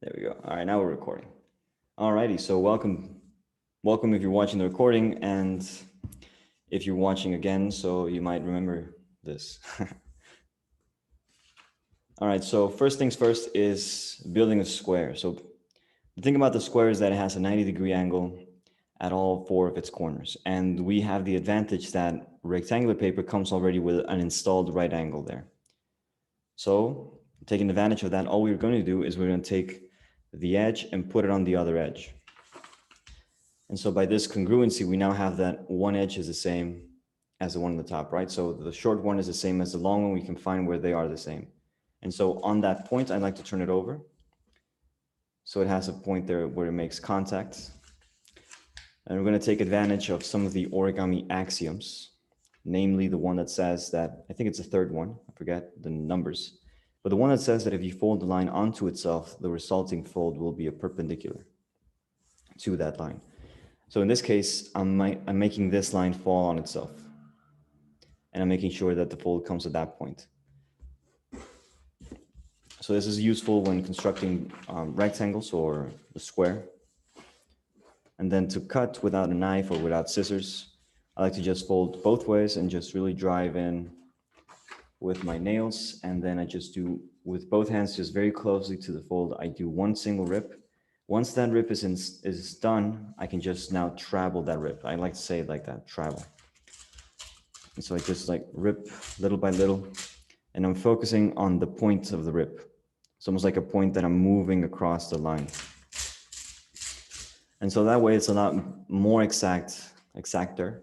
There we go. All right, now we're recording. All righty, so welcome if you're watching the recording, and if you're watching again, so you might remember this. All right, so first things first is building a square. So the thing about the square is that it has a 90-degree angle at all four of its corners, and we have the advantage that rectangular paper comes already with an installed right angle there. So taking advantage of that, all we're going to do is we're going to take the edge and put it on the other edge. And so by this congruency, we now have that one edge is the same as the one on the top, right? So the short one is the same as the long one. We can find where they are the same. And so on that point, I'd like to turn it over. So it has a point there where it makes contact. And we're going to take advantage of some of the origami axioms, namely the one that says that, I think it's the third one, I forget the numbers, but the one that says that if you fold the line onto itself, the resulting fold will be a perpendicular to that line. So in this case, I'm making this line fall on itself. And I'm making sure that the fold comes at that point. So this is useful when constructing rectangles or the square. And then to cut without a knife or without scissors, I like to just fold both ways and just really drive in with my nails. And then I just do, with both hands, just very closely to the fold, I do one single rip. Once that rip is done, I can just now travel that rip. I like to say it like that, travel. And so I just like rip little by little, and I'm focusing on the point of the rip. It's almost like a point that I'm moving across the line. And so that way it's a lot more exacter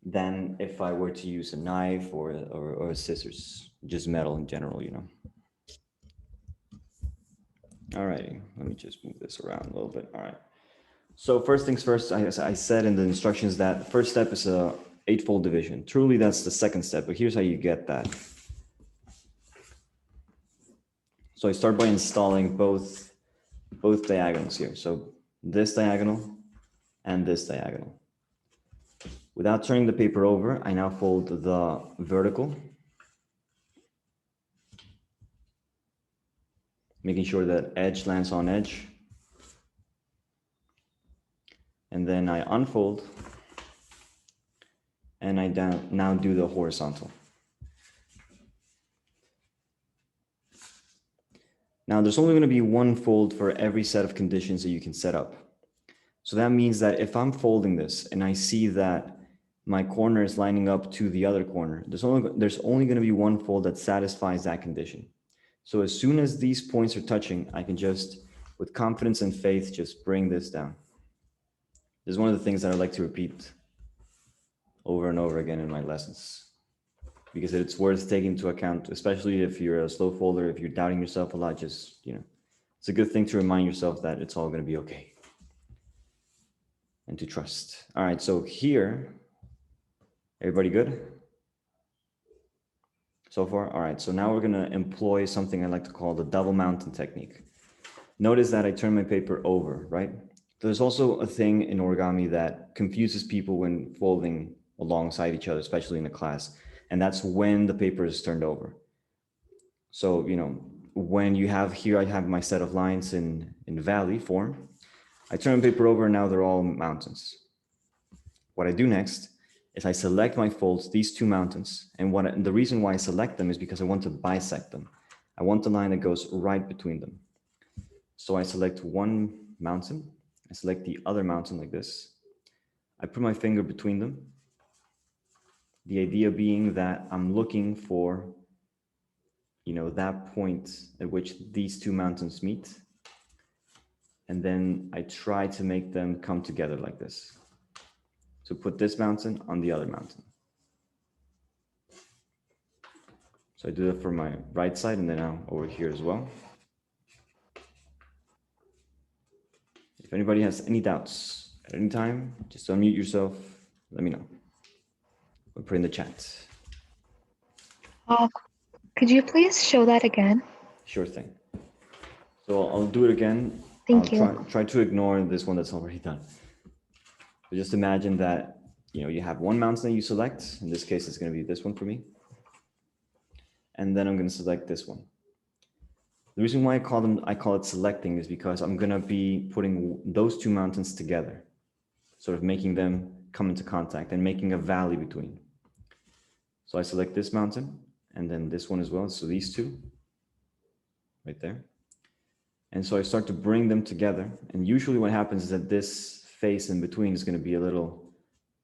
than if I were to use a knife or scissors, just metal in general, you know. All righty, let me just move this around a little bit. All right. So first things first, I said in the instructions that the first step is a 8-fold division. Truly, that's the second step, but here's how you get that. So I start by installing both diagonals here. So this diagonal and this diagonal. Without turning the paper over, I now fold the vertical, making sure that edge lands on edge. And then I unfold, and I now do the horizontal. Now there's only going to be one fold for every set of conditions that you can set up. So that means that if I'm folding this and I see that my corner is lining up to the other corner, there's only going to be one fold that satisfies that condition. So as soon as these points are touching, I can just, with confidence and faith, just bring this down. This is one of the things that I like to repeat over and over again in my lessons, because it's worth taking into account, especially if you're a slow folder, if you're doubting yourself a lot, just, you know, it's a good thing to remind yourself that it's all going to be okay and to trust. All right, so here, everybody good so far? All right, so now we're going to employ something I like to call the double mountain technique. Notice that I turn my paper over, right? There's also a thing in origami that confuses people when folding alongside each other, especially in a class, and that's when the paper is turned over. So, you know, when you have here, I have my set of lines in valley form. I turn the paper over, and now they're all mountains. What I do next is I select my folds, these two mountains, and the reason why I select them is because I want to bisect them. I want the line that goes right between them. So I select one mountain, I select the other mountain like this. I put my finger between them. The idea being that I'm looking for, you know, that point at which these two mountains meet. And then I try to make them come together like this. So put this mountain on the other mountain. So I do that for my right side and then now over here as well. If anybody has any doubts at any time, just unmute yourself, let me know. Or put in the chat. Could you please show that again? Sure thing. So I'll do it again. Thank you. Try to ignore this one that's already done. So just imagine that, you know, you have one mountain that you select. In this case, it's going to be this one for me. And then I'm going to select this one. The reason why I call it selecting is because I'm gonna be putting those two mountains together, sort of making them come into contact and making a valley between. So I select this mountain and then this one as well. So these two right there. And so I start to bring them together. And usually what happens is that this face in between is going to be a little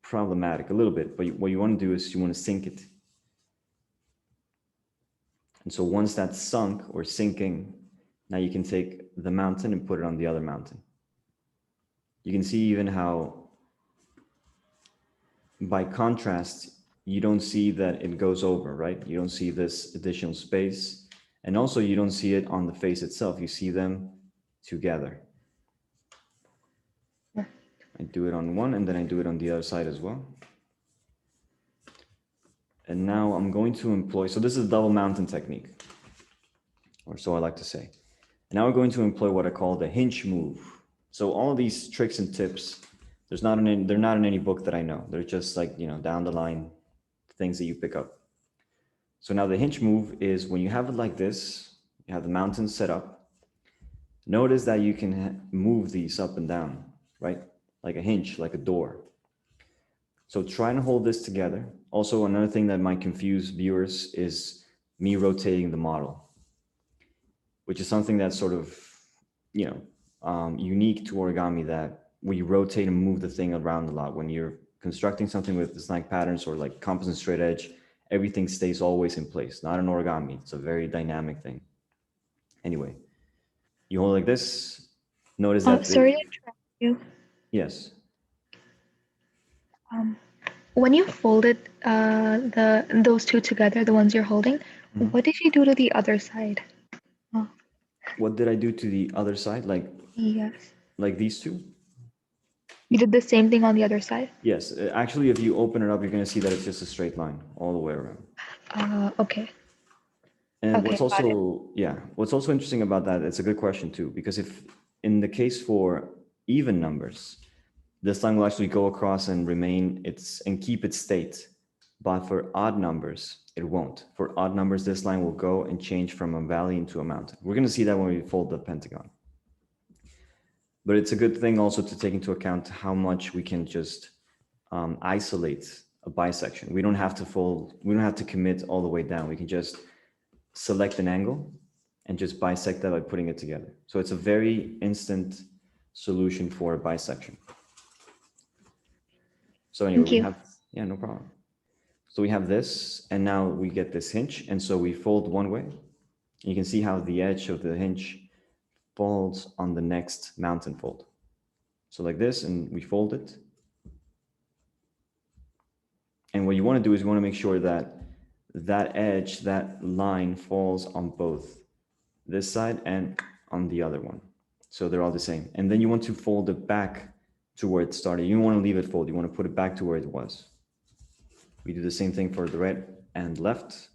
problematic, a little bit. But what you want to do is you want to sink it. And so once that's sunk or sinking, now you can take the mountain and put it on the other mountain. You can see even how, by contrast, you don't see that it goes over, right? You don't see this additional space. And also you don't see it on the face itself. You see them together. I do it on one and then I do it on the other side as well. And now I'm going to employ, so this is a double mountain technique, or so I like to say. Now we're going to employ what I call the hinge move. So all of these tricks and tips, they're not in any book that I know. They're just like, down the line things that you pick up. So now the hinge move is when you have it like this, you have the mountain set up. Notice that you can move these up and down, right? Like a hinge, like a door. So try and hold this together. Also, another thing that might confuse viewers is me rotating the model, which is something that's sort of, unique to origami, that we rotate and move the thing around a lot. When you're constructing something with snag patterns or like composite straight edge, everything stays always in place. Not an origami. It's a very dynamic thing. Anyway, you hold like this. Notice that. Sorry to interrupt you. Yes. When you folded those two together, the ones you're holding, what did you do to the other side? Oh. What did I do to the other side? Yes. Like these two? You did the same thing on the other side? Yes. Actually, if you open it up, you're going to see that it's just a straight line all the way around. Okay. And okay, what's also interesting about that, it's a good question too, because if in the case for even numbers, this line will actually go across and remain and keep its state. But for odd numbers, it won't. For odd numbers, this line will go and change from a valley into a mountain. We're going to see that when we fold the pentagon. But it's a good thing also to take into account how much we can just isolate a bisection. We don't have to fold, we don't have to commit all the way down. We can just select an angle and just bisect that by putting it together. So it's a very instant solution for a bisection. So anyway, no problem. So we have this, and now we get this hinge, and so we fold one way. You can see how the edge of the hinge falls on the next mountain fold. So like this, and we fold it. And what you want to do is you want to make sure that that edge, that line falls on both this side and on the other one. So they're all the same. And then you want to fold it back to where it started. You don't want to leave it fold. You want to put it back to where it was. We do the same thing for the right and left.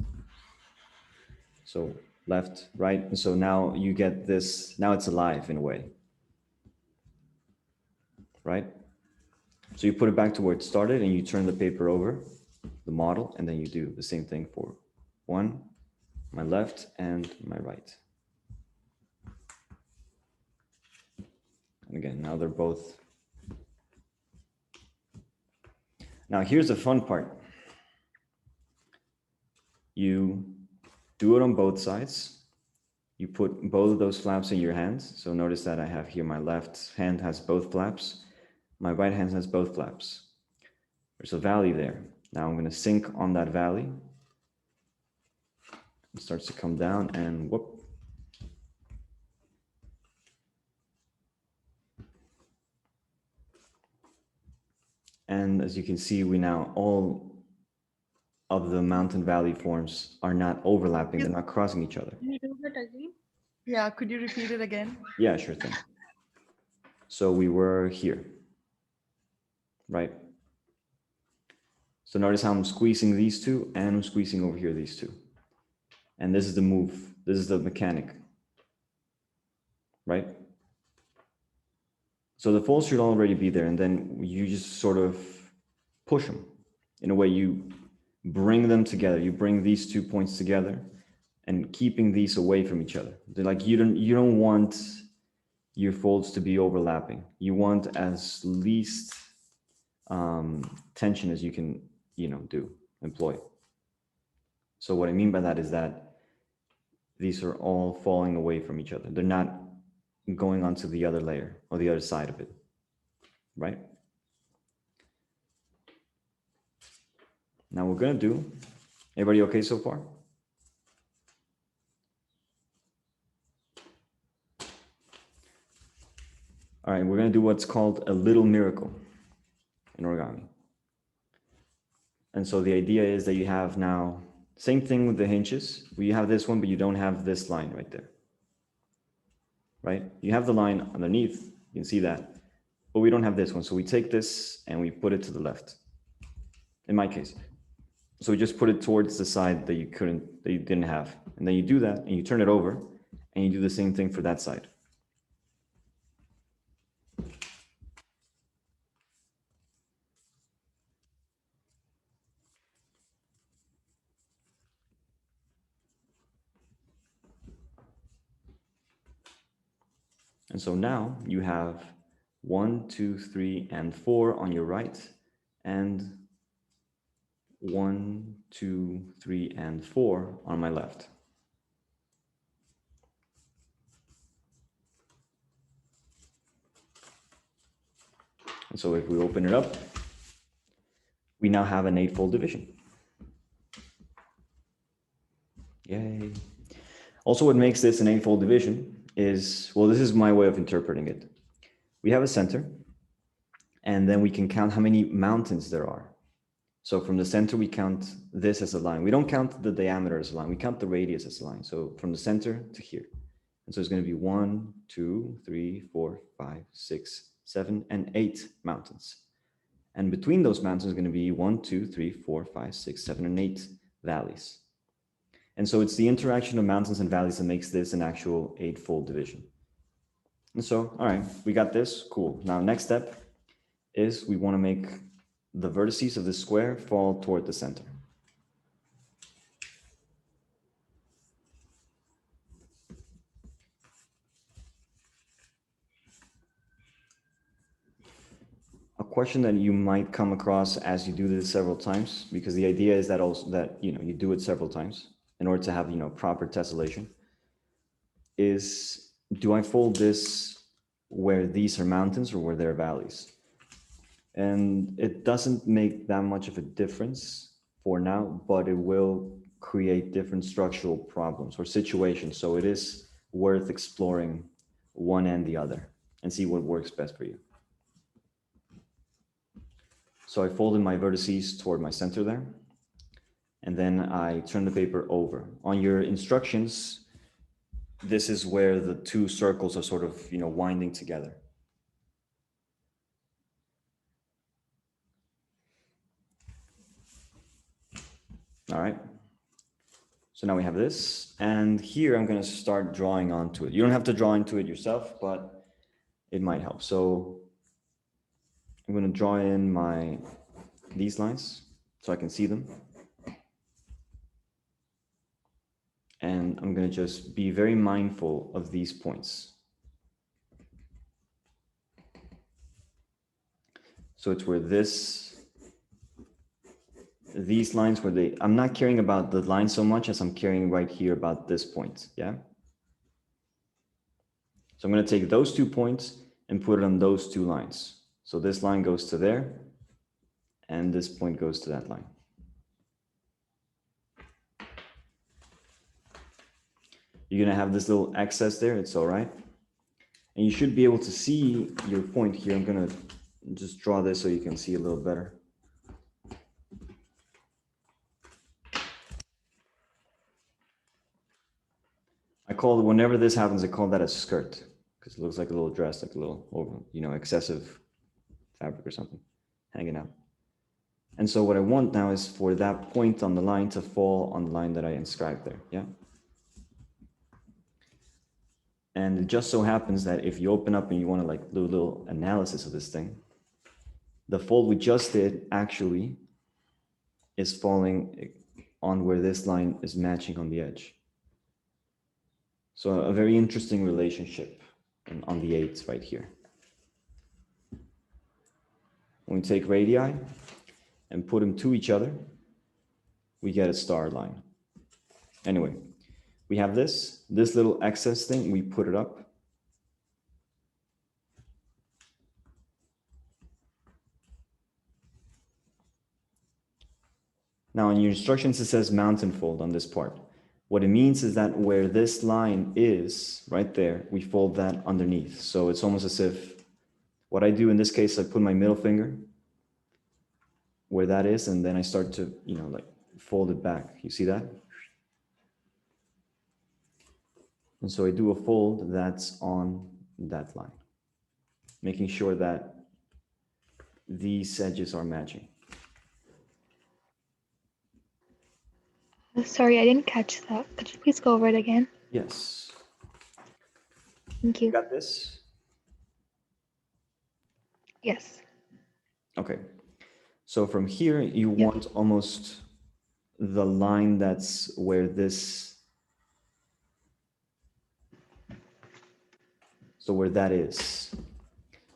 So left, right. And so now you get this, now it's alive in a way, right? So you put it back to where it started and you turn the paper over, the model, and then you do the same thing for one, my left and my right. And again, now they're both. Now here's the fun part. You do it on both sides. You put both of those flaps in your hands. So notice that I have here my left hand has both flaps. My right hand has both flaps. There's a valley there. Now I'm going to sink on that valley. It starts to come down and whoop. And as you can see, we now all of the mountain valley forms are not overlapping. They're not crossing each other. Can you do that again? Yeah, could you repeat it again? Yeah, sure thing. So we were here, right? So notice how I'm squeezing these two and I'm squeezing over here these two. And this is the move. This is the mechanic, right? So the folds should already be there, and then you just sort of push them. In a way, you bring them together. You bring these 2 points together and keeping these away from each other. They're like you don't want your folds to be overlapping. You want as least tension as you can, employ. So what I mean by that is that these are all falling away from each other. They're not going onto the other layer or the other side of it, right? Now we're gonna do, everybody okay so far? All right, we're gonna do what's called a little miracle in origami. And so the idea is that you have now, same thing with the hinges, where you have this one, but you don't have this line right there, right? You have the line underneath, you can see that, but we don't have this one. So we take this and we put it to the left, in my case. So we just put it towards the side that you didn't have. And then you do that and you turn it over and you do the same thing for that side. And so now you have 1, 2, 3, and 4 on your right, and 1, 2, 3, and 4 on my left. And so if we open it up, we now have an 8-fold division. Yay. Also, what makes this an 8-fold division is, well, this is my way of interpreting it. We have a center, and then we can count how many mountains there are. So from the center, we count this as a line. We don't count the diameter as a line. We count the radius as a line. So from the center to here. And so it's going to be 1, 2, 3, 4, 5, 6, 7, and 8 mountains. And between those mountains is going to be 1, 2, 3, 4, 5, 6, 7, and 8 valleys. And so it's the interaction of mountains and valleys that makes this an actual 8-fold division. And so, all right, we got this, cool. Now, next step is we want to make the vertices of the square fall toward the center. A question that you might come across as you do this several times, because the idea is that also that you do it several times in order to have proper tessellation, is do I fold this where these are mountains or where they're valleys? And it doesn't make that much of a difference for now, but it will create different structural problems or situations. So it is worth exploring one and the other and see what works best for you. So I folded my vertices toward my center there, and then I turn the paper over. On your instructions, this is where the two circles are sort of, winding together. All right. So now we have this, and here I'm going to start drawing onto it. You don't have to draw into it yourself, but it might help. So I'm going to draw in these lines so I can see them. And I'm going to just be very mindful of these points. So it's where these lines where I'm not caring about the line so much as I'm caring right here about this point, yeah? So I'm going to take those 2 points and put it on those 2 lines. So this line goes to there, and this point goes to that line. You're going to have this little excess there, it's all right. And you should be able to see your point here. I'm going to just draw this so you can see a little better. Whenever this happens, I call that a skirt, because it looks like a little dress, like a little, excessive fabric or something hanging out. And so what I want now is for that point on the line to fall on the line that I inscribed there, yeah? And it just so happens that if you open up and you want to do a little analysis of this thing, the fold we just did actually is falling on where this line is matching on the edge. So a very interesting relationship on the 8s right here. When we take radii and put them to each other, we get a star line. Anyway, we have this little excess thing, we put it up. Now in your instructions, it says mountain fold on this part. What it means is that where this line is, right there, we fold that underneath. So it's almost as if, what I do in this case, I put my middle finger where that is, and then I start to, like fold it back. You see that? And so I do a fold that's on that line, making sure that these edges are matching. Sorry, I didn't catch that. Could you please go over it again? Yes. Thank you. Got this? Yes. Okay. So from here, you want almost the line that's where this, so where that is.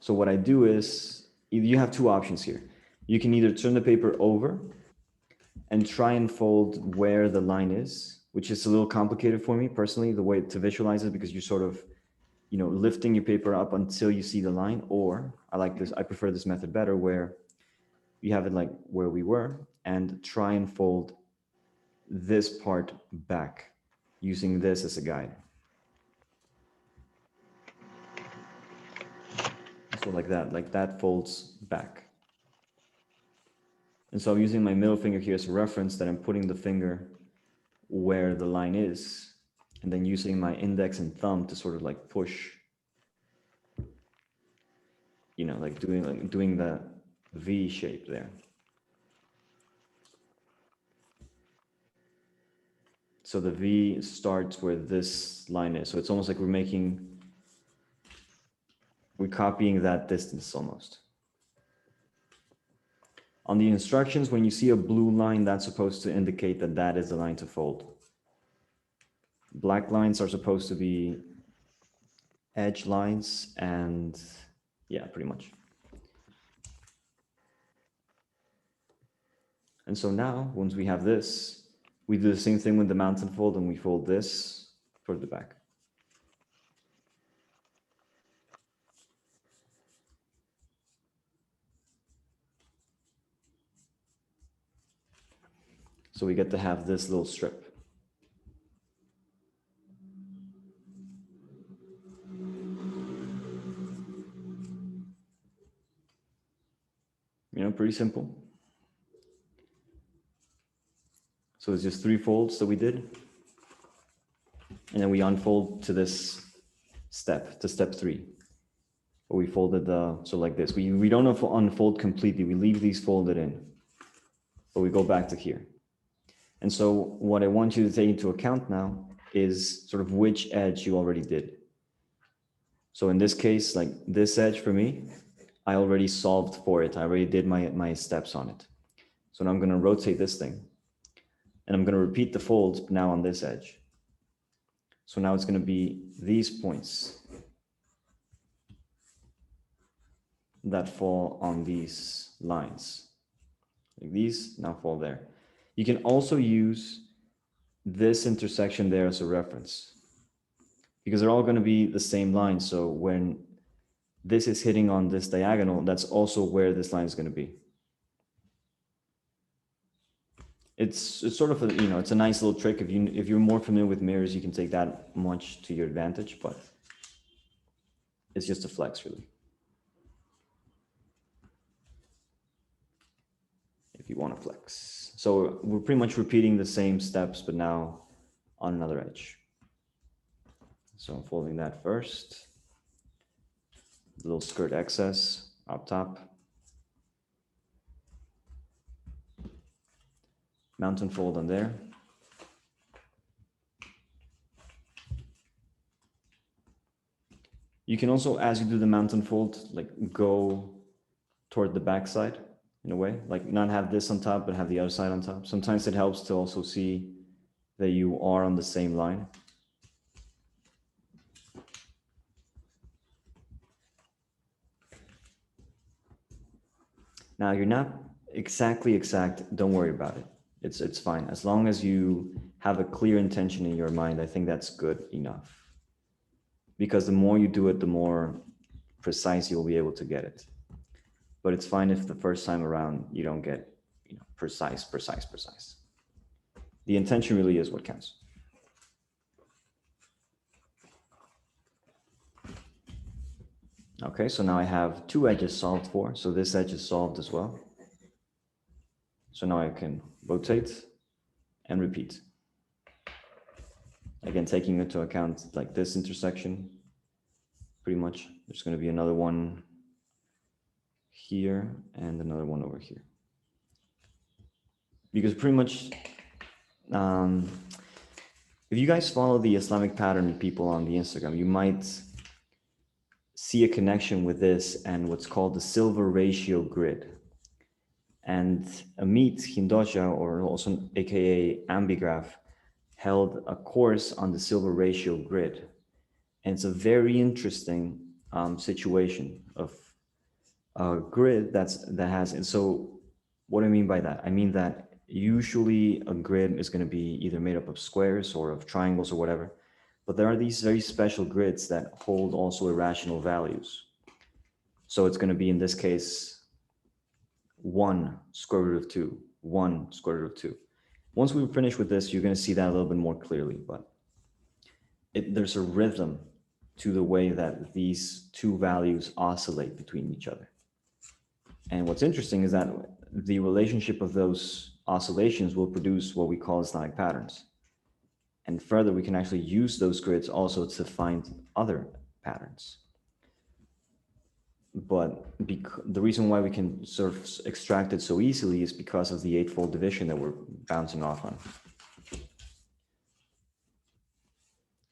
So what I do is, you have two options here. You can either turn the paper over and try and fold where the line is, which is a little complicated for me personally, the way to visualize it, because you're sort of, lifting your paper up until you see the line. Or I prefer this method better, where you have it like where we were and try and fold this part back using this as a guide. So like that folds back. And so I'm using my middle finger here as a reference, that I'm putting the finger where the line is, and then using my index and thumb to sort of like push, like doing the V shape there. So the V starts where this line is. So it's almost like we're copying that distance almost. On the instructions, when you see a blue line, that's supposed to indicate that that is the line to fold. Black lines are supposed to be edge lines, and yeah, pretty much. And so now, once we have this, we do the same thing with the mountain fold, and we fold this toward the back. So we get to have this little strip. Pretty simple. So it's just 3 folds that we did. And then we unfold to this step, to step 3. Where we folded so like this. We don't unfold completely, we leave these folded in. But we go back to here. And so what I want you to take into account now is sort of which edge you already did. So in this case, like this edge for me, I already solved for it. I already did my steps on it. So now I'm going to rotate this thing. And I'm going to repeat the folds now on this edge. So now it's going to be these points that fall on these lines. Like these now fall there. You can also use this intersection there as a reference, because they're all going to be the same line. So when this is hitting on this diagonal, that's also where this line is going to be. It's sort of it's a nice little trick. If you're more familiar with mirrors, you can take that much to your advantage, but it's just a flex really. If you want to flex. So we're pretty much repeating the same steps, but now on another edge. So I'm folding that first. Little skirt excess up top. Mountain fold on there. You can also, as you do the mountain fold, like go toward the back side in a way, like not have this on top, but have the other side on top. Sometimes it helps to also see that you are on the same line. Now you're not exactly exact, don't worry about it. It's fine. As long as you have a clear intention in your mind, I think that's good enough. Because the more you do it, the more precise you'll be able to get it. But it's fine if the first time around you don't get, precise. The intention really is what counts. Okay, so now I have two edges solved for, so this edge is solved as well. So now I can rotate and repeat. Again, taking into account like this intersection, pretty much. There's going to be another one here and another one over here. Because pretty much, if you guys follow the Islamic pattern people on the Instagram, you might see a connection with this and what's called the silver ratio grid. And Amit Hindoja, or also AKA Ambigraph, held a course on the silver ratio grid. And it's a very interesting situation of a grid that has, and so what do I mean by that? I mean that usually a grid is going to be either made up of squares or of triangles or whatever, but there are these very special grids that hold also irrational values. So it's going to be, in this case, 1 square root of 2, 1 square root of 2. Once we finish with this, you're going to see that a little bit more clearly, but there's a rhythm to the way that these two values oscillate between each other. And what's interesting is that the relationship of those oscillations will produce what we call Islamic patterns. And further, we can actually use those grids also to find other patterns. But the reason why we can sort of extract it so easily is because of the eightfold division that we're bouncing off on.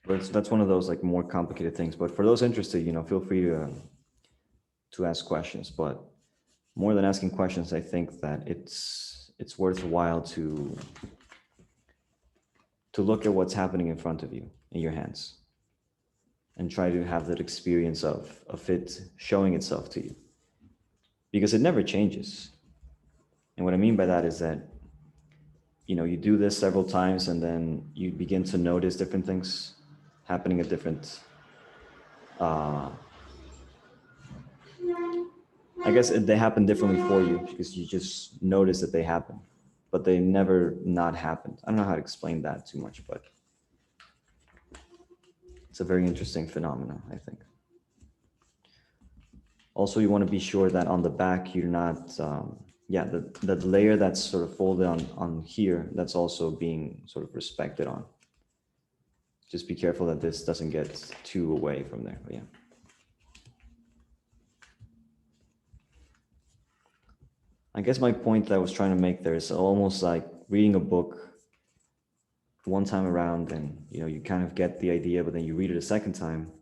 But that's one of those like more complicated things. But for those interested, feel free to ask questions. But more than asking questions, I think that it's worthwhile to look at what's happening in front of you in your hands and try to have that experience of it showing itself to you, because it never changes. And what I mean by that is that, you do this several times and then you begin to notice different things happening at different, I guess they happen differently for you because you just notice that they happen, but they never not happened. I don't know how to explain that too much, but it's a very interesting phenomenon, I think. Also, you want to be sure that on the back, you're not, the layer that's sort of folded on here, that's also being sort of respected on. Just be careful that this doesn't get too away from there, but yeah. I guess my point that I was trying to make there is almost like reading a book one time around and, you kind of get the idea, but then you read it a second time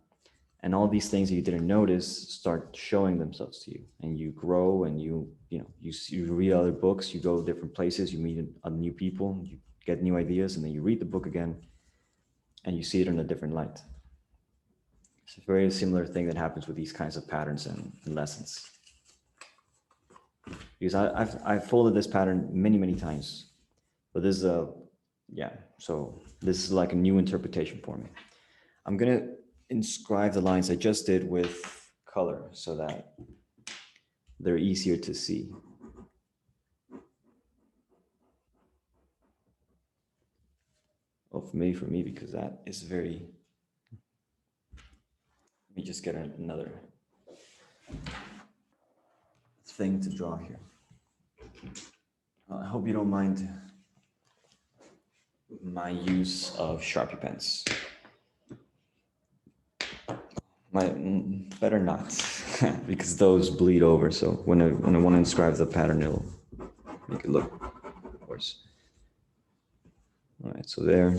and all these things that you didn't notice start showing themselves to you, and you grow and you read other books, you go different places, you meet other new people, you get new ideas, and then you read the book again and you see it in a different light. It's a very similar thing that happens with these kinds of patterns and lessons. Because I've folded this pattern many times, but this is so this is like a new interpretation for me. I'm gonna inscribe the lines I just did with color so that they're easier to see. Well, for me, because that is very, let me just get another thing to draw here. I hope you don't mind my use of Sharpie pens. Better not, because those bleed over. So when I want to inscribe the pattern, it'll make it look worse. All right, so there.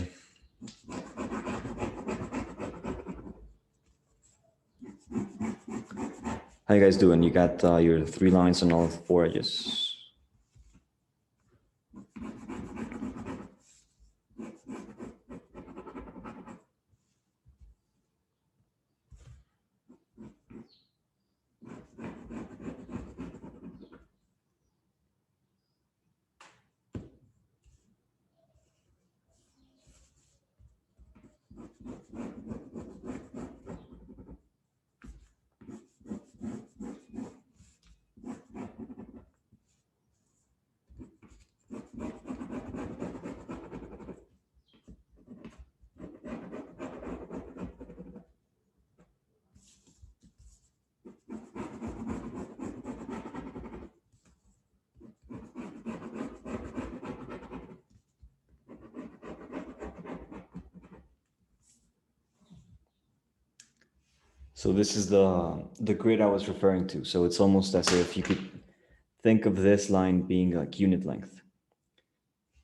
How you guys doing? You got your 3 lines on all 4 edges. So this is the grid I was referring to. So it's almost as if you could think of this line being like unit length.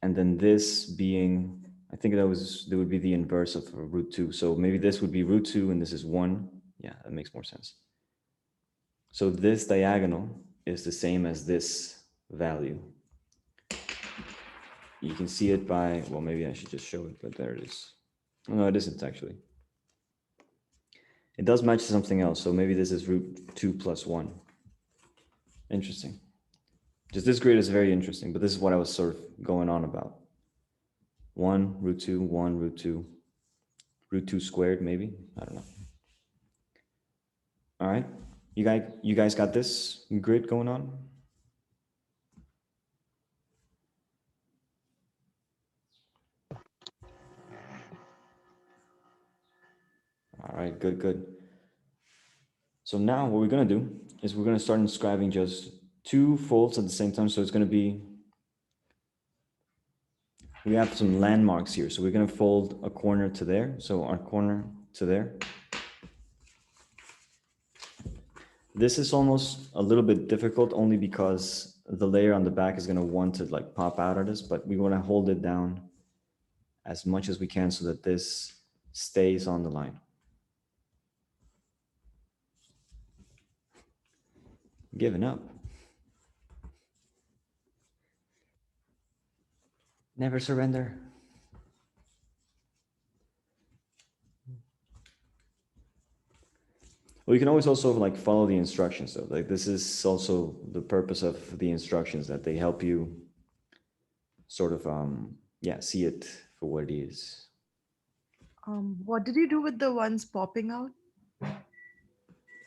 And then this being, I think that would be the inverse of root 2. So maybe this would be root 2 and this is 1. Yeah, that makes more sense. So this diagonal is the same as this value. You can see it by, well, maybe I should just show it, but there it is. Oh, no, it isn't actually. It does match something else. So maybe this is root 2 plus 1. Interesting. Just this grid is very interesting, but this is what I was sort of going on about. 1, root 2, 1, root 2, root 2 squared, maybe. I don't know. All right. You guys got this grid going on? All right, good, good. So now what we're gonna do is we're gonna start inscribing just 2 folds at the same time. So it's gonna be, we have some landmarks here. So we're gonna fold a corner to there. So our corner to there. This is almost a little bit difficult only because the layer on the back is gonna want to like pop out at us, but we wanna hold it down as much as we can so that this stays on the line. Giving up. Never surrender. Well, you can always also like follow the instructions though. Like this is also the purpose of the instructions, that they help you sort of, yeah, see it for what it is. What did you do with the ones popping out?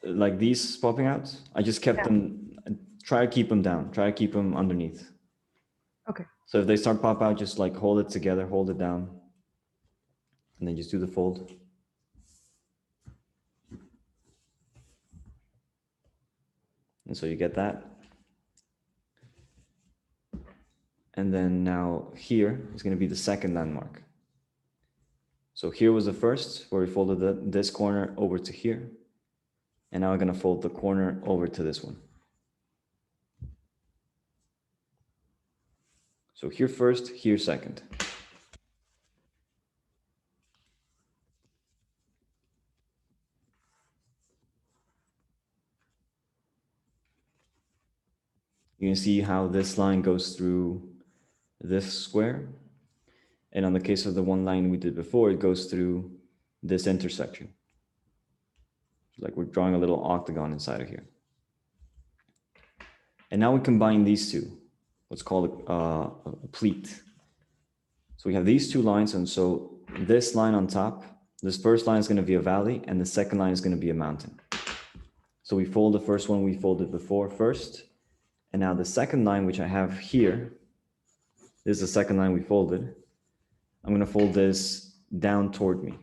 Like these popping out, I just kept them, try to keep them down, try to keep them underneath. Okay. So if they start pop out, just like hold it together, hold it down, and then just do the fold. And so you get that. And then now here is going to be the second landmark. So here was the first, where we folded this corner over to here. And now we're going to fold the corner over to this one. So here first, here second. You can see how this line goes through this square. And on the case of the one line we did before, it goes through this intersection. Like we're drawing a little octagon inside of here. And now we combine these two, what's called a pleat. So we have these two lines, and so this line on top, this first line is going to be a valley, and the second line is going to be a mountain. So we fold the first one we folded before first, and now the second line, which I have here, this is the second line we folded. I'm going to fold this down toward me.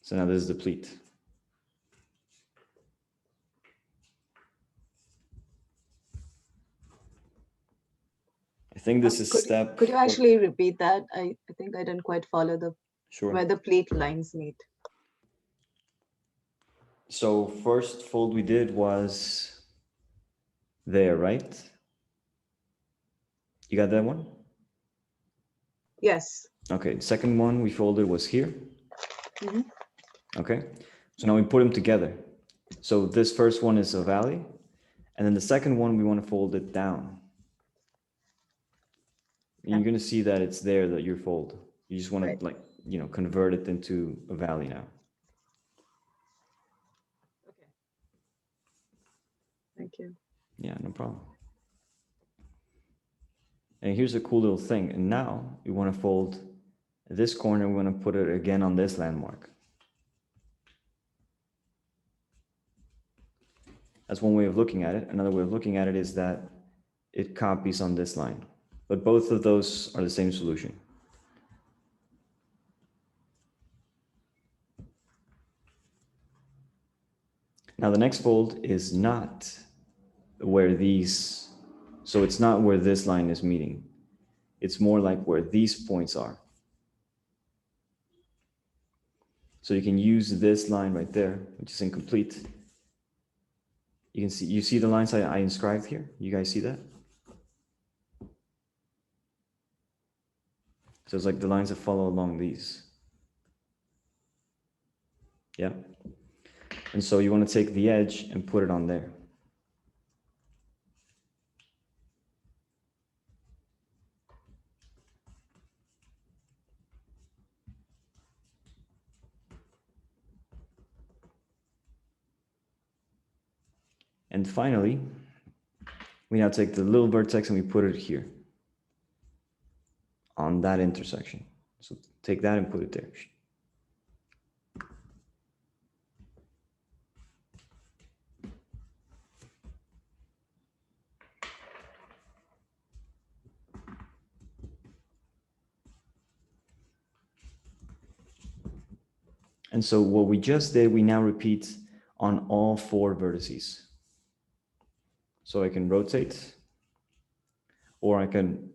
So now this is the pleat. I think this is step. Could you actually repeat that? I think I didn't quite follow where the pleat lines meet. So first fold we did was there, right? You got that one? Yes. Okay, second one we folded was here. Mm-hmm. Okay, so now we put them together. So this first one is a valley, and then the second one we want to fold it down. Okay. You're going to see that it's there, that you fold. You just want to, like, you know, convert it into a valley now. Okay. Thank you. Yeah, no problem. And here's a cool little thing. And now we want to fold this corner. We want to put it again on this landmark. That's one way of looking at it. Another way of looking at it is that it copies on this line. But both of those are the same solution. Now the next fold is not where these So it's not where this line is meeting. It's more like where these points are. So you can use this line right there, which is incomplete. You see the lines I inscribed here? You guys see that? So it's like the lines that follow along these. Yeah. And so you want to take the edge and put it on there. And finally, we now take the little vertex and we put it here on that intersection. So take that and put it there. And so what we just did, we now repeat on all 4 vertices. So I can rotate, or I can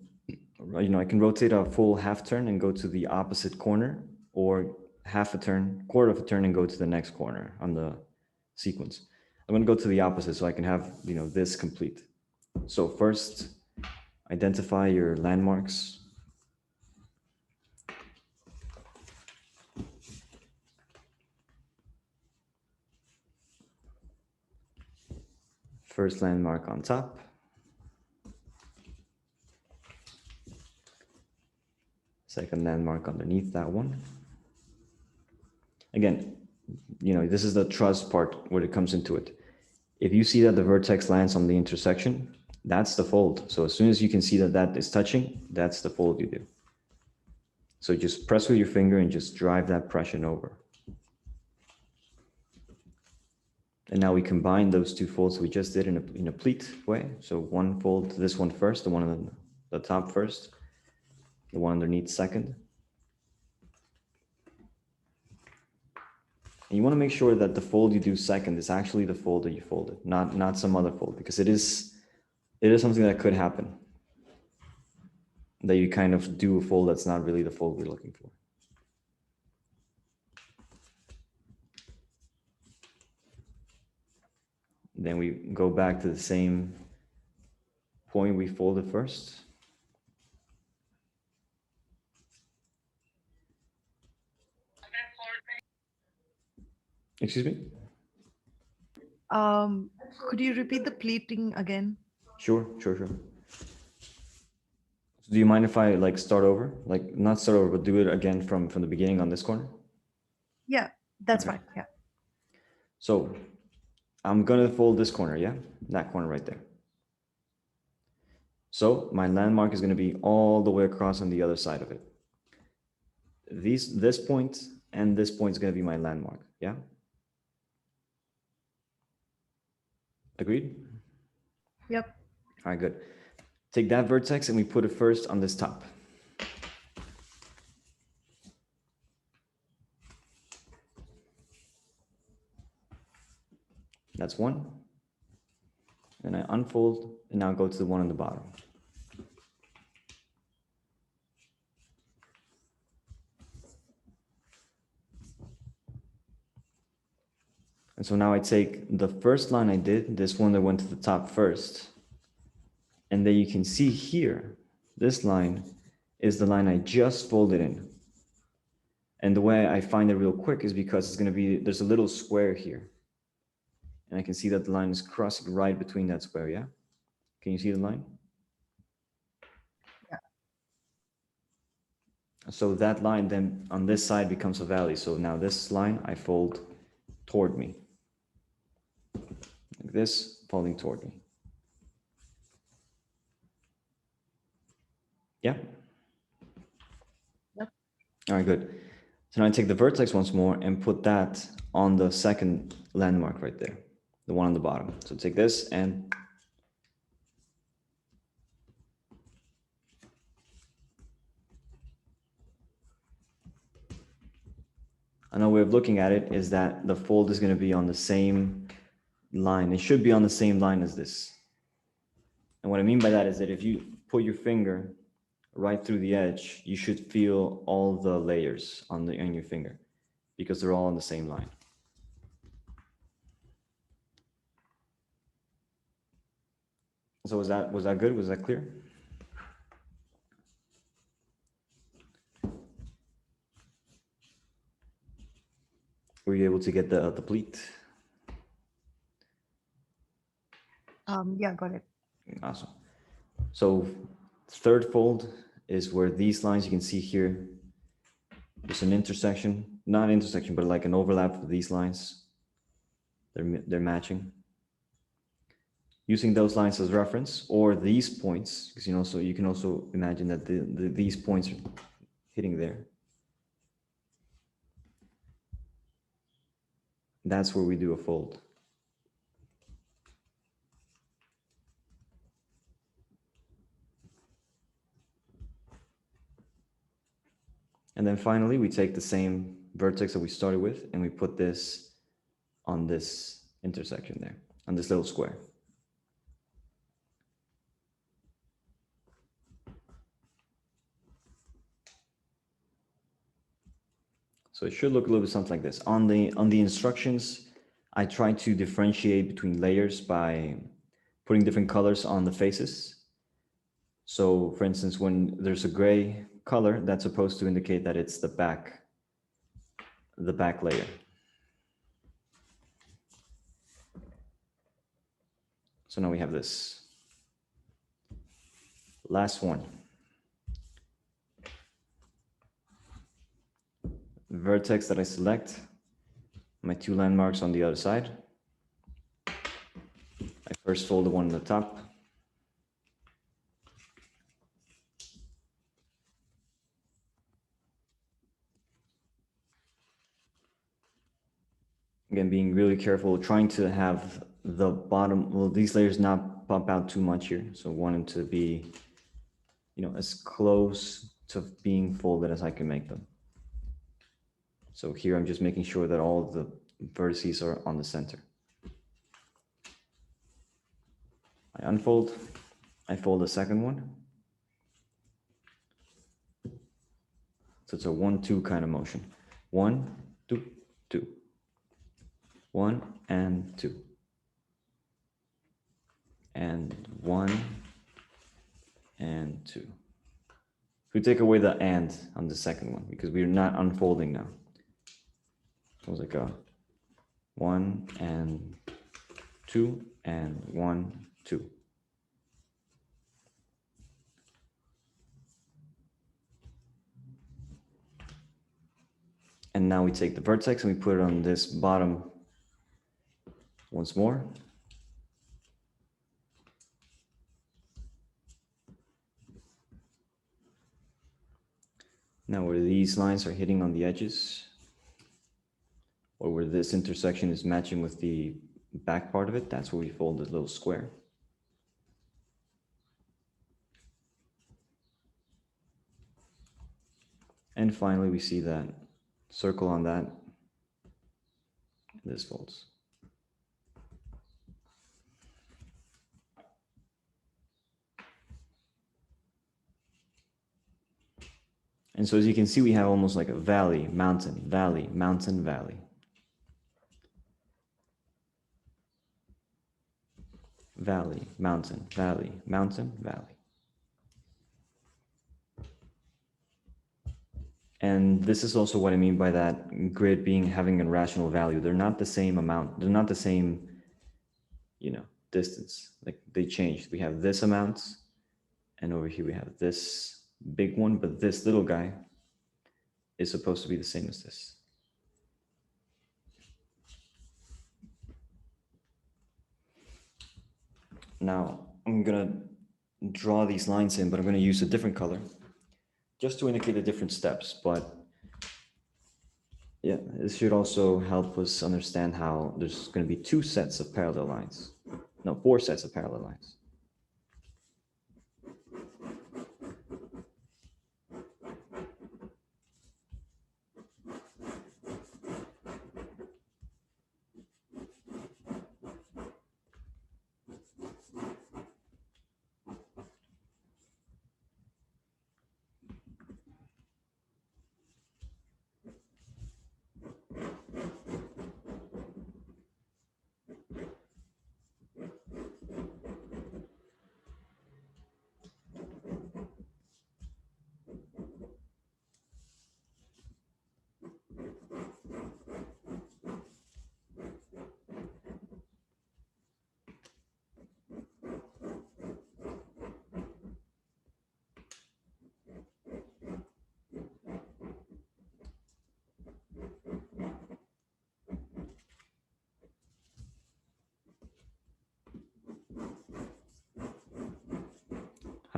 rotate a full half turn and go to the opposite corner, or half a turn, quarter of a turn, and go to the next corner on the sequence. I'm going to go to the opposite so I can have, this complete. So first, identify your landmarks. First landmark on top. Second landmark underneath that one. Again, this is the trust part where it comes into it. If you see that the vertex lands on the intersection, that's the fold. So as soon as you can see that that is touching, that's the fold you do. So just press with your finger and just drive that pressure over. And now we combine those 2 folds we just did in a pleat way. So one fold, this one first, the one on the top first, the one underneath second. And you want to make sure that the fold you do second is actually the fold that you folded, not some other fold, because it is something that could happen. That you kind of do a fold that's not really the fold we're looking for. Then we go back to the same point we folded first. Excuse me? Could you repeat the pleating again? Sure. Do you mind if I start over? Not start over, but do it again from the beginning on this corner? Yeah, that's fine. Yeah. So I'm gonna fold this corner, yeah? That corner right there. So my landmark is gonna be all the way across on the other side of it. This point and this point is gonna be my landmark, yeah? Agreed? Yep. All right, good. Take that vertex and we put it first on this top. That's one. And I unfold and now go to the one on the bottom. And so now I take the first line I did, this one that went to the top first. And then you can see here, this line is the line I just folded in. And the way I find it real quick is because it's going to be, there's a little square here. And I can see that the line is crossing right between that square, yeah? Can you see the line? Yeah. So that line then on this side becomes a valley. So now this line I fold toward me. Like this, folding toward me. Yeah? Yep. All right, good. So now I take the vertex once more and put that on the second landmark right there, the one on the bottom. So take this and another way of looking at it is that the fold is going to be on the same line. It should be on the same line as this. And what I mean by that is that if you put your finger right through the edge, you should feel all the layers on your finger because they're all on the same line. So was that good? Was that clear? Were you able to get the pleat? Yeah, got it. Awesome. So third fold is where these lines you can see here, there's an intersection, not intersection, but like an overlap of these lines. They're matching. Using those lines as reference, or these points, because you can also imagine that these points are hitting there. That's where we do a fold. And then finally, we take the same vertex that we started with, and we put this on this intersection there, on this little square. So it should look a little bit something like this. On the instructions, I try to differentiate between layers by putting different colors on the faces. So for instance, when there's a gray color, that's supposed to indicate that it's the back layer. So now we have this. Last one. Vertex that I select, my two landmarks on the other side. I first fold the one on the top. Again, being really careful, trying to have the bottom, well, these layers not pop out too much here. So wanting to be, as close to being folded as I can make them. So here I'm just making sure that all the vertices are on the center. I unfold, I fold the second one. So it's a 1-2 kind of motion. 1, 2, 2. 1 and 2. And 1 and 2. We take away the and on the second one because we're not unfolding now. It was like a 1 and 2 and 1, 2. And now we take the vertex and we put it on this bottom once more. Now where these lines are hitting on the edges, or where this intersection is matching with the back part of it, that's where we fold this little square. And finally, we see that circle on that, this folds. And so as you can see, we have almost like a valley, mountain, valley, mountain, valley. Valley, mountain, valley, mountain, valley. And this is also what I mean by that grid having a rational value. They're not the same amount. They're not the same, distance. Like they change. We have this amount, and over here we have this big one, but this little guy is supposed to be the same as this. Now I'm gonna draw these lines in, but I'm gonna use a different color just to indicate the different steps. But yeah, this should also help us understand how there's gonna be 2 sets of parallel lines. No, 4 sets of parallel lines.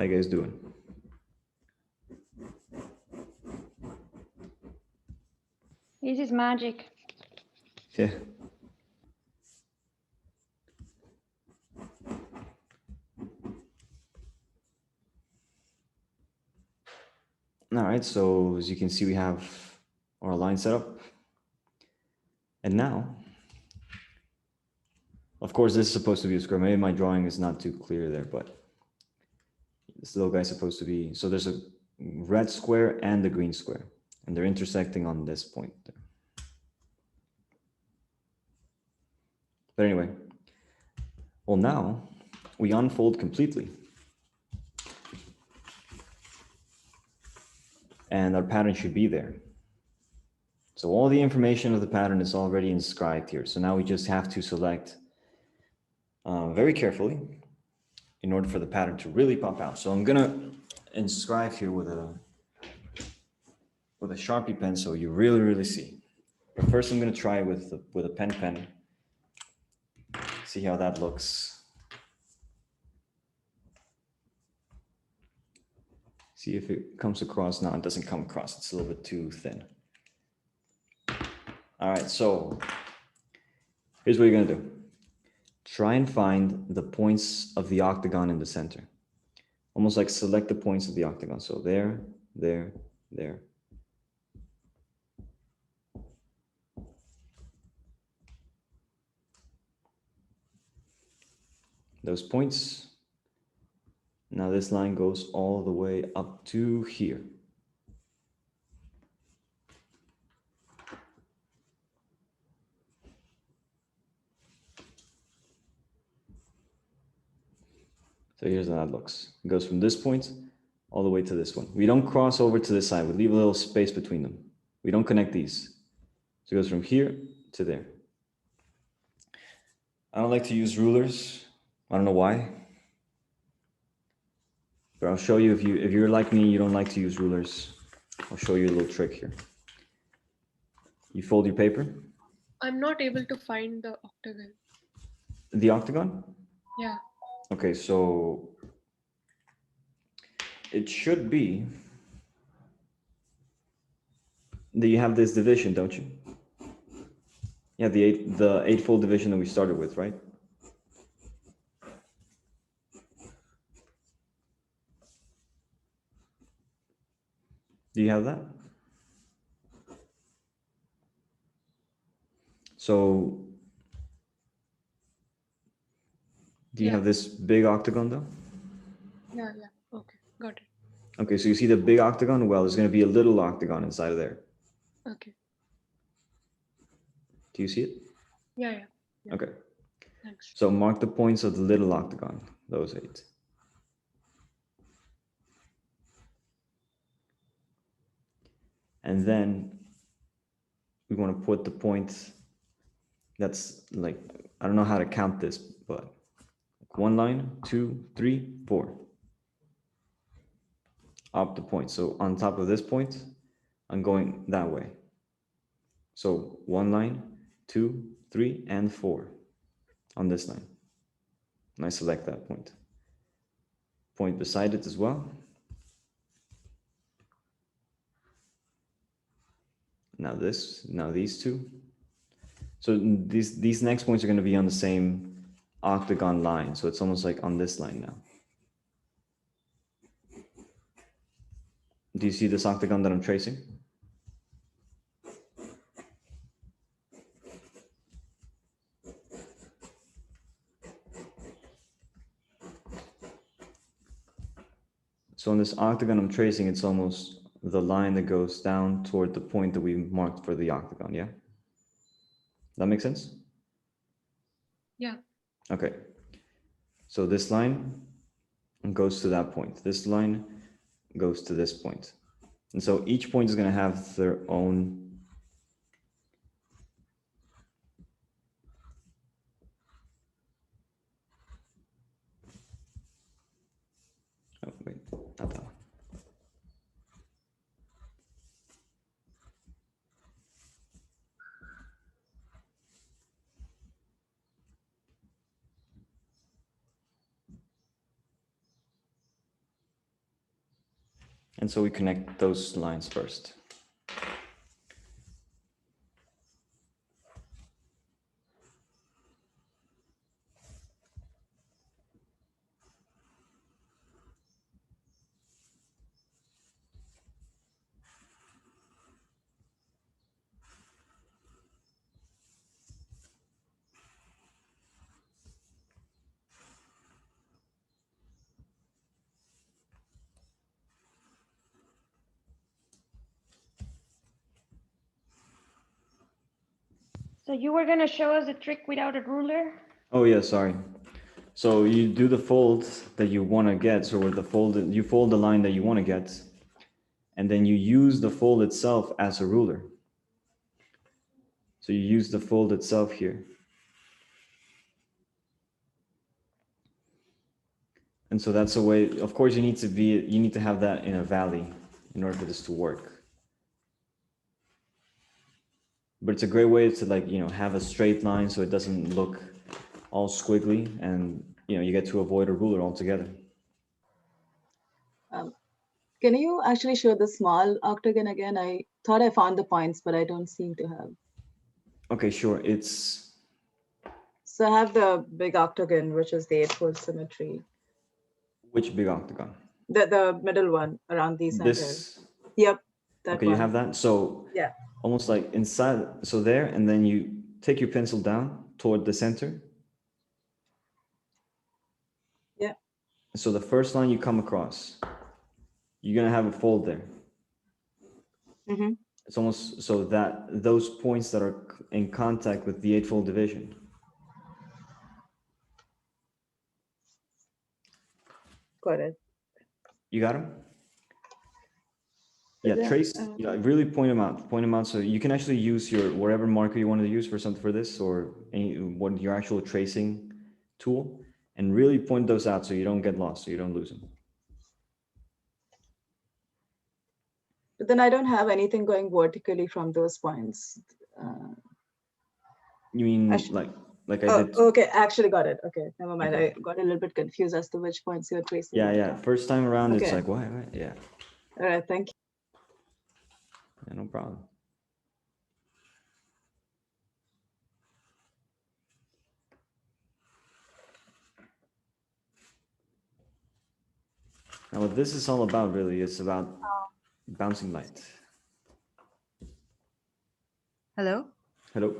How you guys doing? This is magic. Yeah. All right, so as you can see, we have our line set up. And now, of course, this is supposed to be a square. Maybe my drawing is not too clear there, but this little guy's supposed to be, so there's a red square and a green square, and they're intersecting on this point there. But anyway, well, now we unfold completely. And our pattern should be there. So all the information of the pattern is already inscribed here. So now we just have to select very carefully in order for the pattern to really pop out. So I'm gonna inscribe here with a Sharpie pen so you really see. But first I'm gonna try with a pen. See how that looks. See if it comes across. No, it doesn't come across. It's a little bit too thin. All right, so here's what you're gonna do. Try and find the points of the octagon in the center. Almost like select the points of the octagon. So there. Those points. Now this line goes all the way up to here. So here's how that looks. It goes from this point all the way to this one. We don't cross over to this side. We leave a little space between them. We don't connect these. So it goes from here to there. I don't like to use rulers. I don't know why. But I'll show you, if you're like me, you don't like to use rulers. I'll show you a little trick here. You fold your paper. I'm not able to find the octagon. The octagon? Yeah. Okay, so it should be that you have this division, don't you? Yeah, the eightfold division that we started with, right? Do you have that? So, do you have this big octagon though? Yeah. Okay, got it. Okay, so you see the big octagon? Well, there's going to be a little octagon inside of there. Okay. Do you see it? Yeah. Okay. Thanks. So mark the points of the little octagon, those 8. And then we want to put the point that's like, I don't know how to count this, but 1 line, 2, 3, 4. Up the point. So on top of this point, I'm going that way. So 1 line, 2, 3, and 4 on this line. And I select that point. Point beside it as well. Now these 2. So these next points are going to be on the same octagon line. So it's almost like on this line now. Do you see this octagon that I'm tracing? So on this octagon I'm tracing, it's almost the line that goes down toward the point that we marked for the octagon, yeah? That makes sense? Yeah. Okay. So this line goes to that point. This line goes to this point. And so each point is going to have their own oh, wait, not that one. And so we connect those lines first. So you were gonna show us a trick without a ruler? Oh yeah, sorry. So you do the fold that you want to get. So with the fold, you fold the line that you want to get, and then you use the fold itself as a ruler. So you use the fold itself here. And so that's a way, of course, you need to have that in a valley in order for this to work. But it's a great way to, like, have a straight line so it doesn't look all squiggly, and you get to avoid a ruler altogether. Can you actually show the small octagon again? I thought I found the points, but I don't seem to have. Okay, sure. So I have the big octagon, which is the eightfold symmetry. Which big octagon? The middle one around the center. This. Yep. That okay, one. you have that. So yeah, almost like inside. So there, and then you take your pencil down toward the center. Yeah. So the first line you come across, you're gonna have a fold there. Mm-hmm. It's almost so that those points that are in contact with the eightfold division. Got it. You got them? Yeah, trace, really point them out. Point them out so you can actually use your whatever marker you wanted to use for something for this, or your actual tracing tool, and really point those out so you don't get lost, so you don't lose them. But then I don't have anything going vertically from those points. You mean like I did? Okay, actually got it. Okay, never mind. Okay. I got a little bit confused as to which points you're tracing. Yeah. First time around, Okay. It's like, what? Yeah. All right, thank you. Yeah, no problem. Now, what this is all about, really, is about bouncing light. Hello? Hello?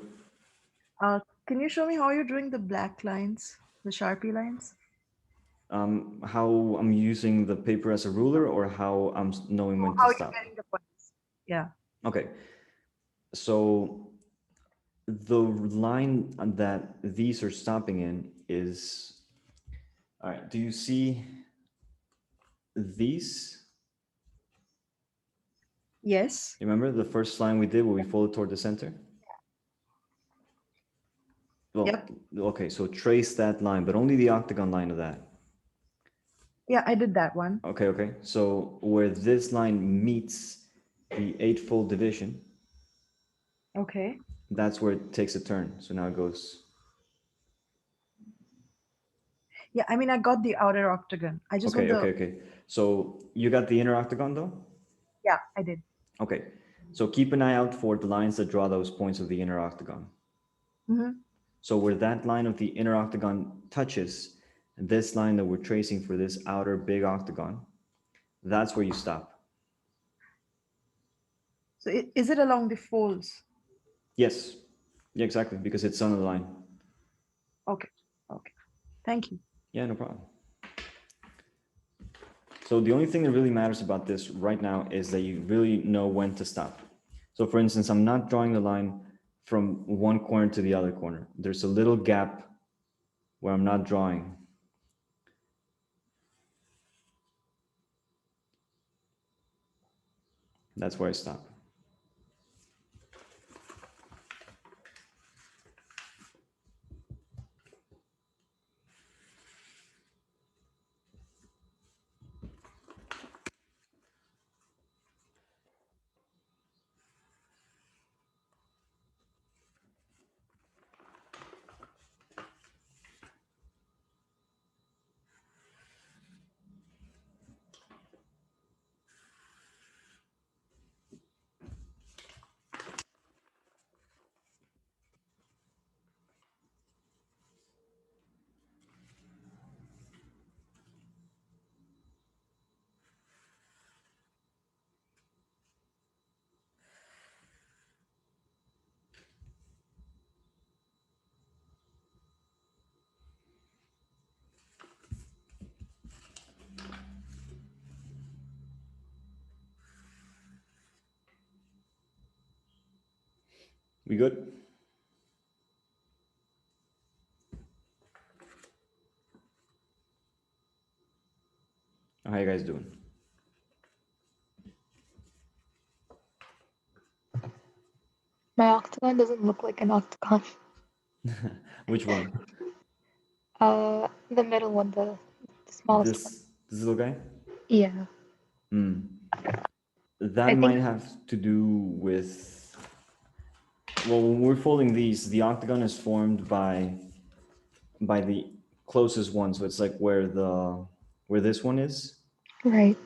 Can you show me how you're doing the black lines, the Sharpie lines? How I'm using the paper as a ruler, or how I'm knowing when to stop? You're getting the points. Yeah. Okay. So the line that these are stopping in is, all right, do you see these? Yes. Remember the first line we did where we folded toward the center? Well, Yep. Okay, so trace that line, but only the octagon line of that. Yeah, I did that one. Okay. So where this line meets the eightfold division, Okay. that's where it takes a turn. So now it goes. Yeah, I mean, I got the outer octagon. I just want the... Okay. So you got the inner octagon though? Yeah, I did. Okay. So keep an eye out for the lines that draw those points of the inner octagon. Mm-hmm. So where that line of the inner octagon touches this line that we're tracing for this outer big octagon, that's where you stop. So is it along the folds? Yes. Yeah, exactly, because it's on the line. Okay. Thank you. Yeah, no problem. So the only thing that really matters about this right now is that you really know when to stop. So for instance, I'm not drawing the line from one corner to the other corner. There's a little gap where I'm not drawing. That's where I stop. We good? How you guys doing? My octagon doesn't look like an octagon. Which one? The middle one, the smallest one. This little guy? Yeah. Hmm. I That think might have to do with, well, when we're folding these, the octagon is formed by the closest one. So it's like where this one is. right.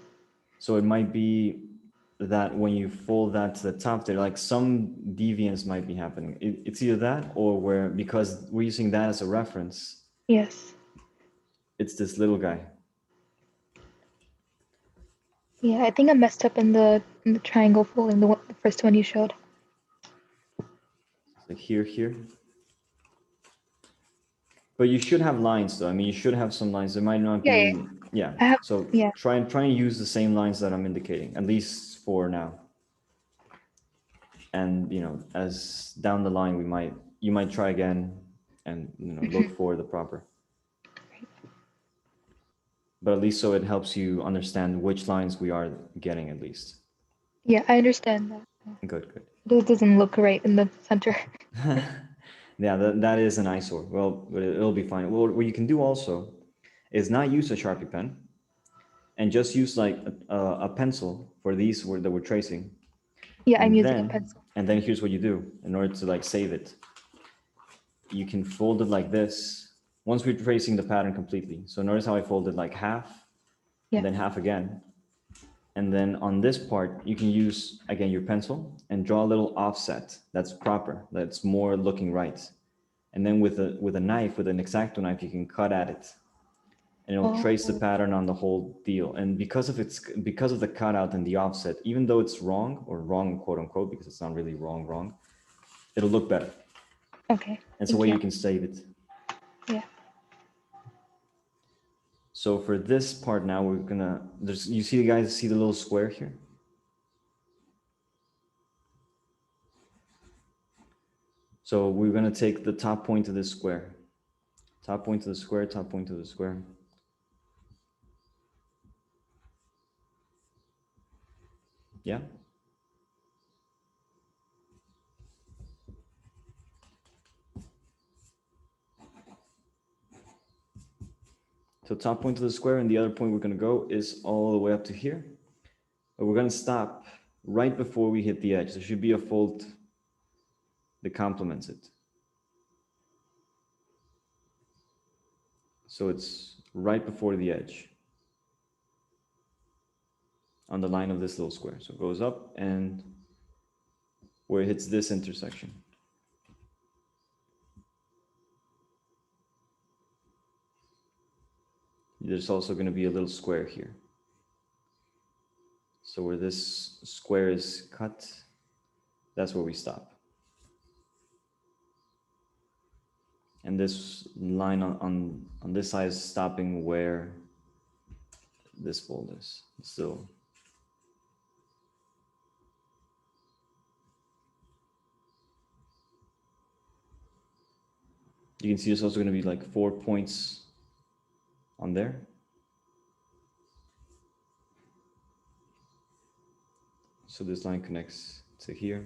So it might be that when you fold that to the top there, like some deviance might be happening. It's either that or where, because we're using that as a reference, Yes. it's this little guy. Yeah, I think I messed up in the triangle folding, the first one you showed. Like here. But you should have lines though. I mean, you should have some lines. There might not Yeah, be, yeah. I have, So yeah. try and use the same lines that I'm indicating, at least for now. And as down the line, you might try again and look for the proper. But at least so it helps you understand which lines we are getting at least. Yeah, I understand that. Good. This doesn't look right in the center. Yeah, that is an eyesore. Well, but it'll be fine. Well, what you can do also is not use a Sharpie pen and just use like a pencil for these that we're tracing. Yeah, I'm And using a pencil. then here's what you do in order to like save it. You can fold it like this once we're tracing the pattern completely. So notice how I folded like half, Yeah. and then half again. And then on this part, you can use, again, your pencil and draw a little offset that's proper, that's more looking right. And then with a knife, with an X-Acto knife, you can cut at it. And it'll trace the pattern on the whole deal. And because of the cutout and the offset, even though it's wrong, or wrong, quote unquote, because it's not really wrong, it'll look better. Okay. It's a way you can save it. Yeah. So for this part now, we're gonna, you see the guys see the little square here? So we're gonna take the top point of this square. Top point of the square, top point of the square. Yeah? So top point of the square, and the other point we're gonna go is all the way up to here. But we're gonna stop right before we hit the edge. There should be a fold that complements it. So it's right before the edge on the line of this little square. So it goes up and where it hits this intersection. There's also going to be a little square here. So where this square is cut, that's where we stop. And this line on this side is stopping where this fold is. So you can see there's also going to be like 4 points on there. So this line connects to here.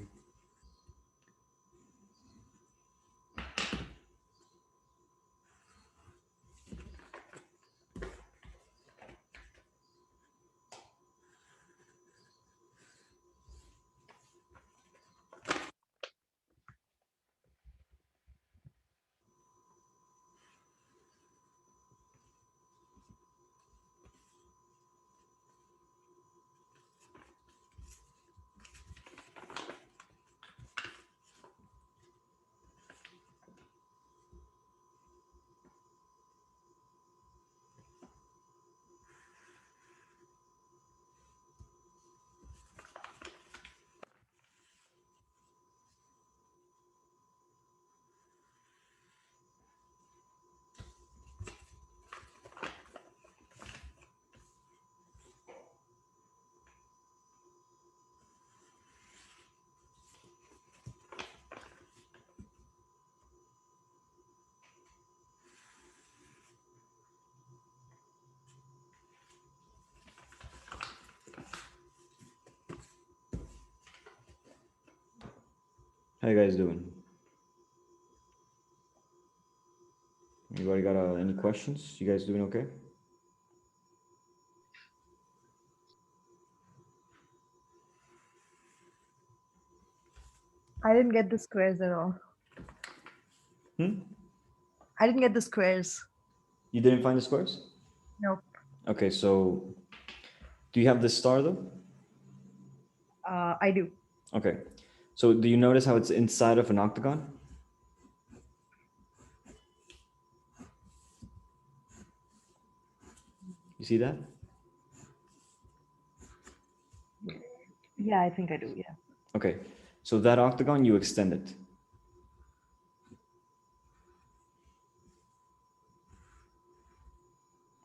How you guys doing? Anybody got any questions? You guys doing okay? I didn't get the squares at all. Hmm? I didn't get the squares. You didn't find the squares? Nope. Okay, so do you have the star though? I do. Okay, so do you notice how it's inside of an octagon? You see that? Yeah, I think I do. Yeah. Okay, so that octagon, you extend it.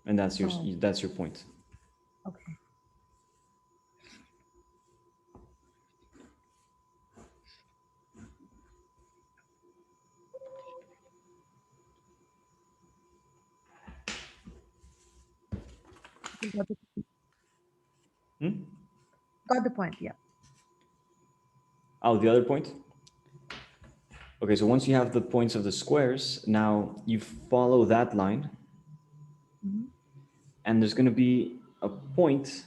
And that's your point. Okay. Got the, Hmm? got the point. Yeah. Oh, the other point? Okay, so once you have the points of the squares, now you follow that line, Mhm. and there's going to be a point.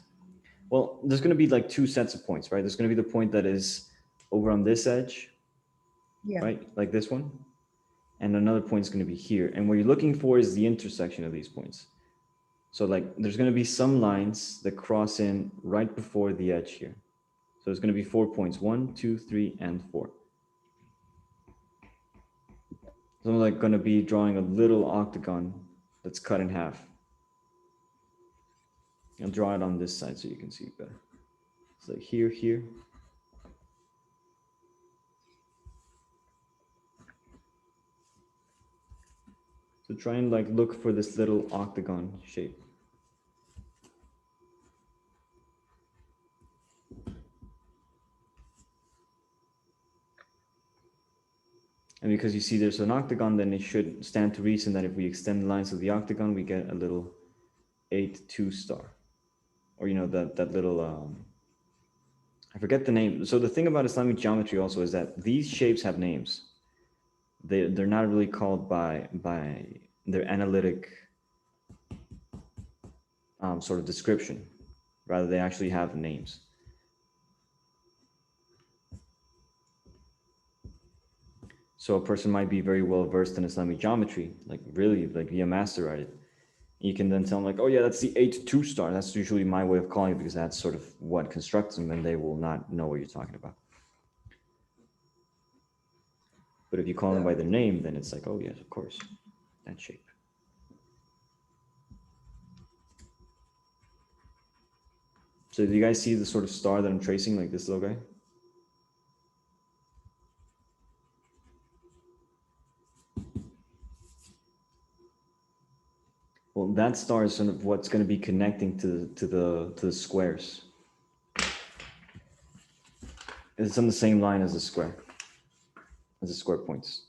Well, there's going to be like two sets of points, right? There's going to be the point that is over on this edge, Yeah. right? Like this one. And another point is going to be here. And what you're looking for is the intersection of these points. So like there's going to be some lines that cross in right before the edge here. So it's going to be 4 points, 1, 2, 3, and 4. So I'm like going to be drawing a little octagon that's cut in half. I'll draw it on this side so you can see it better. It's like here, here. So try and like look for this little octagon shape. And because you see there's an octagon, then it should stand to reason that if we extend the lines of the octagon, we get a little 8-2 star. Or, you know, that little, I forget the name. So the thing about Islamic geometry also is that these shapes have names. They're not really called by their analytic sort of description. Rather, they actually have names. So a person might be very well versed in Islamic geometry, like really, like be a master at it. You can then tell them like, oh yeah, that's the 8-2 star. That's usually my way of calling it because that's sort of what constructs them, and they will not know what you're talking about. But if you call them by their name, then it's like, oh yes, of course, that shape. So do you guys see the sort of star that I'm tracing, like this little guy? Well, that star is sort of what's going to be connecting to the squares. It's on the same line as the square, as the square points.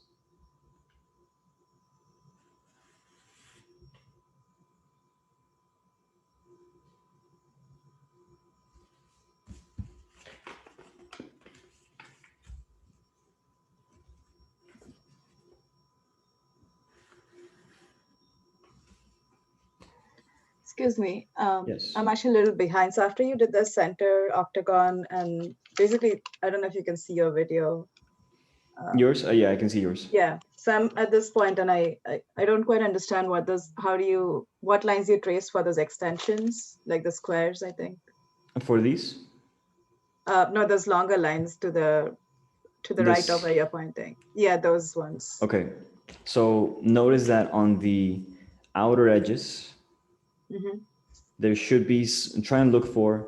Excuse me. Yes. I'm actually a little behind. So after you did the center octagon, and basically, I don't know if you can see your video. Yours? Yeah, I can see yours. Yeah. So I'm at this point, and I don't quite understand what what lines you trace for those extensions, like the squares, I think. For these? No, those longer lines to the right This. of where you're pointing. Yeah, those ones. Okay. So notice that on the outer edges, Mm-hmm. there should be, try and look for,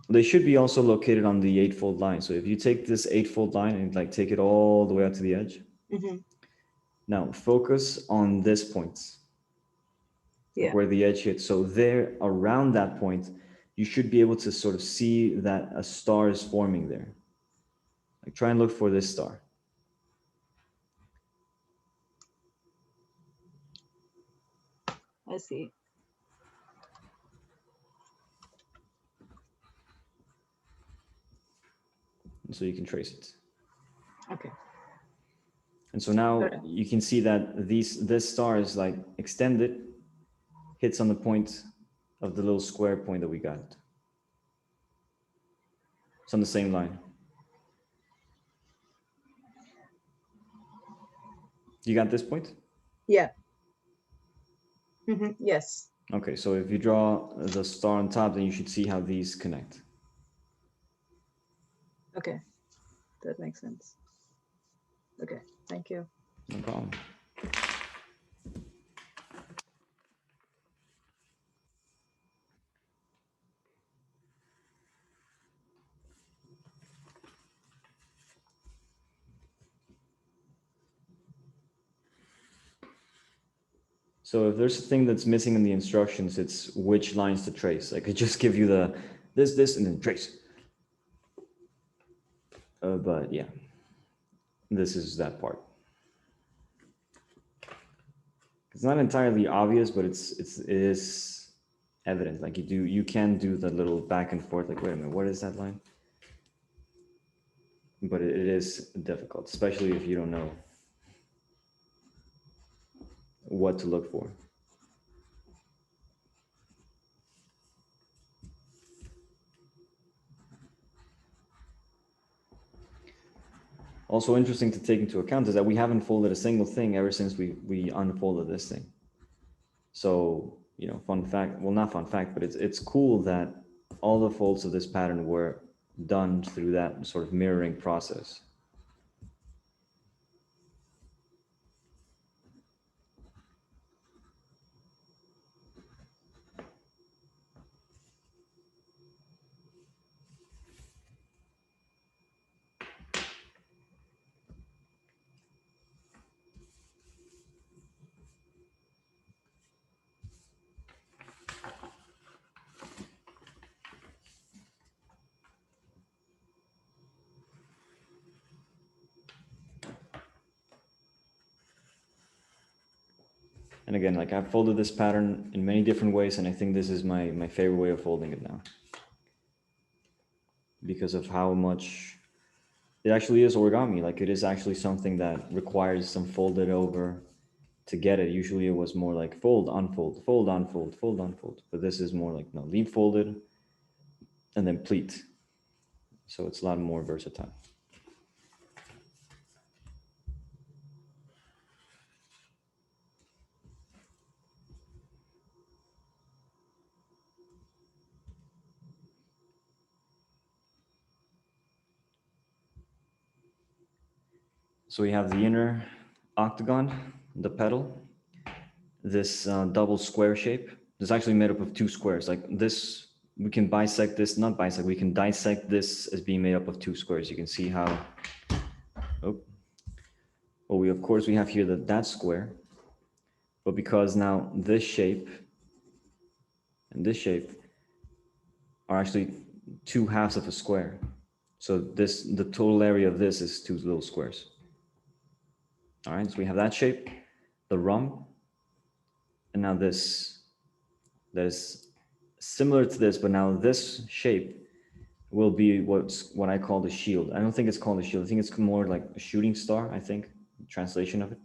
they should be also located on the eightfold line. So if you take this eightfold line and like take it all the way out to the edge, Mm-hmm. now focus on this point, like Yeah. where the edge hits. So there, around that point, you should be able to sort of see that a star is forming there. Like try and look for this star. I see. And so you can trace it. And so now Correct. you can see that this star is like extended, hits on the point of the little square point that we got. It's on the same line. You got this point? Yeah. Yes. Okay, so if you draw the star on top, then you should see how these connect. Okay. That makes sense. Okay. Thank you. No problem. So if there's a thing that's missing in the instructions, it's which lines to trace. I could just give you the this, and then trace. But yeah, this is that part. It's not entirely obvious, but it is evident. Like you can do the little back and forth. Like, wait a minute, what is that line? But it is difficult, especially if you don't know what to look for. Also interesting to take into account is that we haven't folded a single thing ever since we unfolded this thing. So, you know, fun fact, well, not fun fact, but it's cool that all the folds of this pattern were done through that sort of mirroring process. And again, like I've folded this pattern in many different ways, and I think this is my favorite way of folding it now. Because of how much it actually is origami. Like it is actually something that requires some folded over to get it. Usually it was more like fold, unfold, fold, unfold, fold, unfold. But this is more like, no, leave folded and then pleat. So it's a lot more versatile. So we have the inner octagon, the petal, this double square shape. It's actually made up of two squares. Like this, we can bisect this, not bisect, we can dissect this as being made up of two squares. You can see how, oh, well, we of course we have here that square, but because now this shape and this shape are actually two halves of a square. So the total area of this is two little squares. All right, so we have that shape, the rhomb, and now this that is similar to this, but now this shape will be what I call the shield. I don't think it's called a shield. I think it's more like a shooting star, I think, translation of it.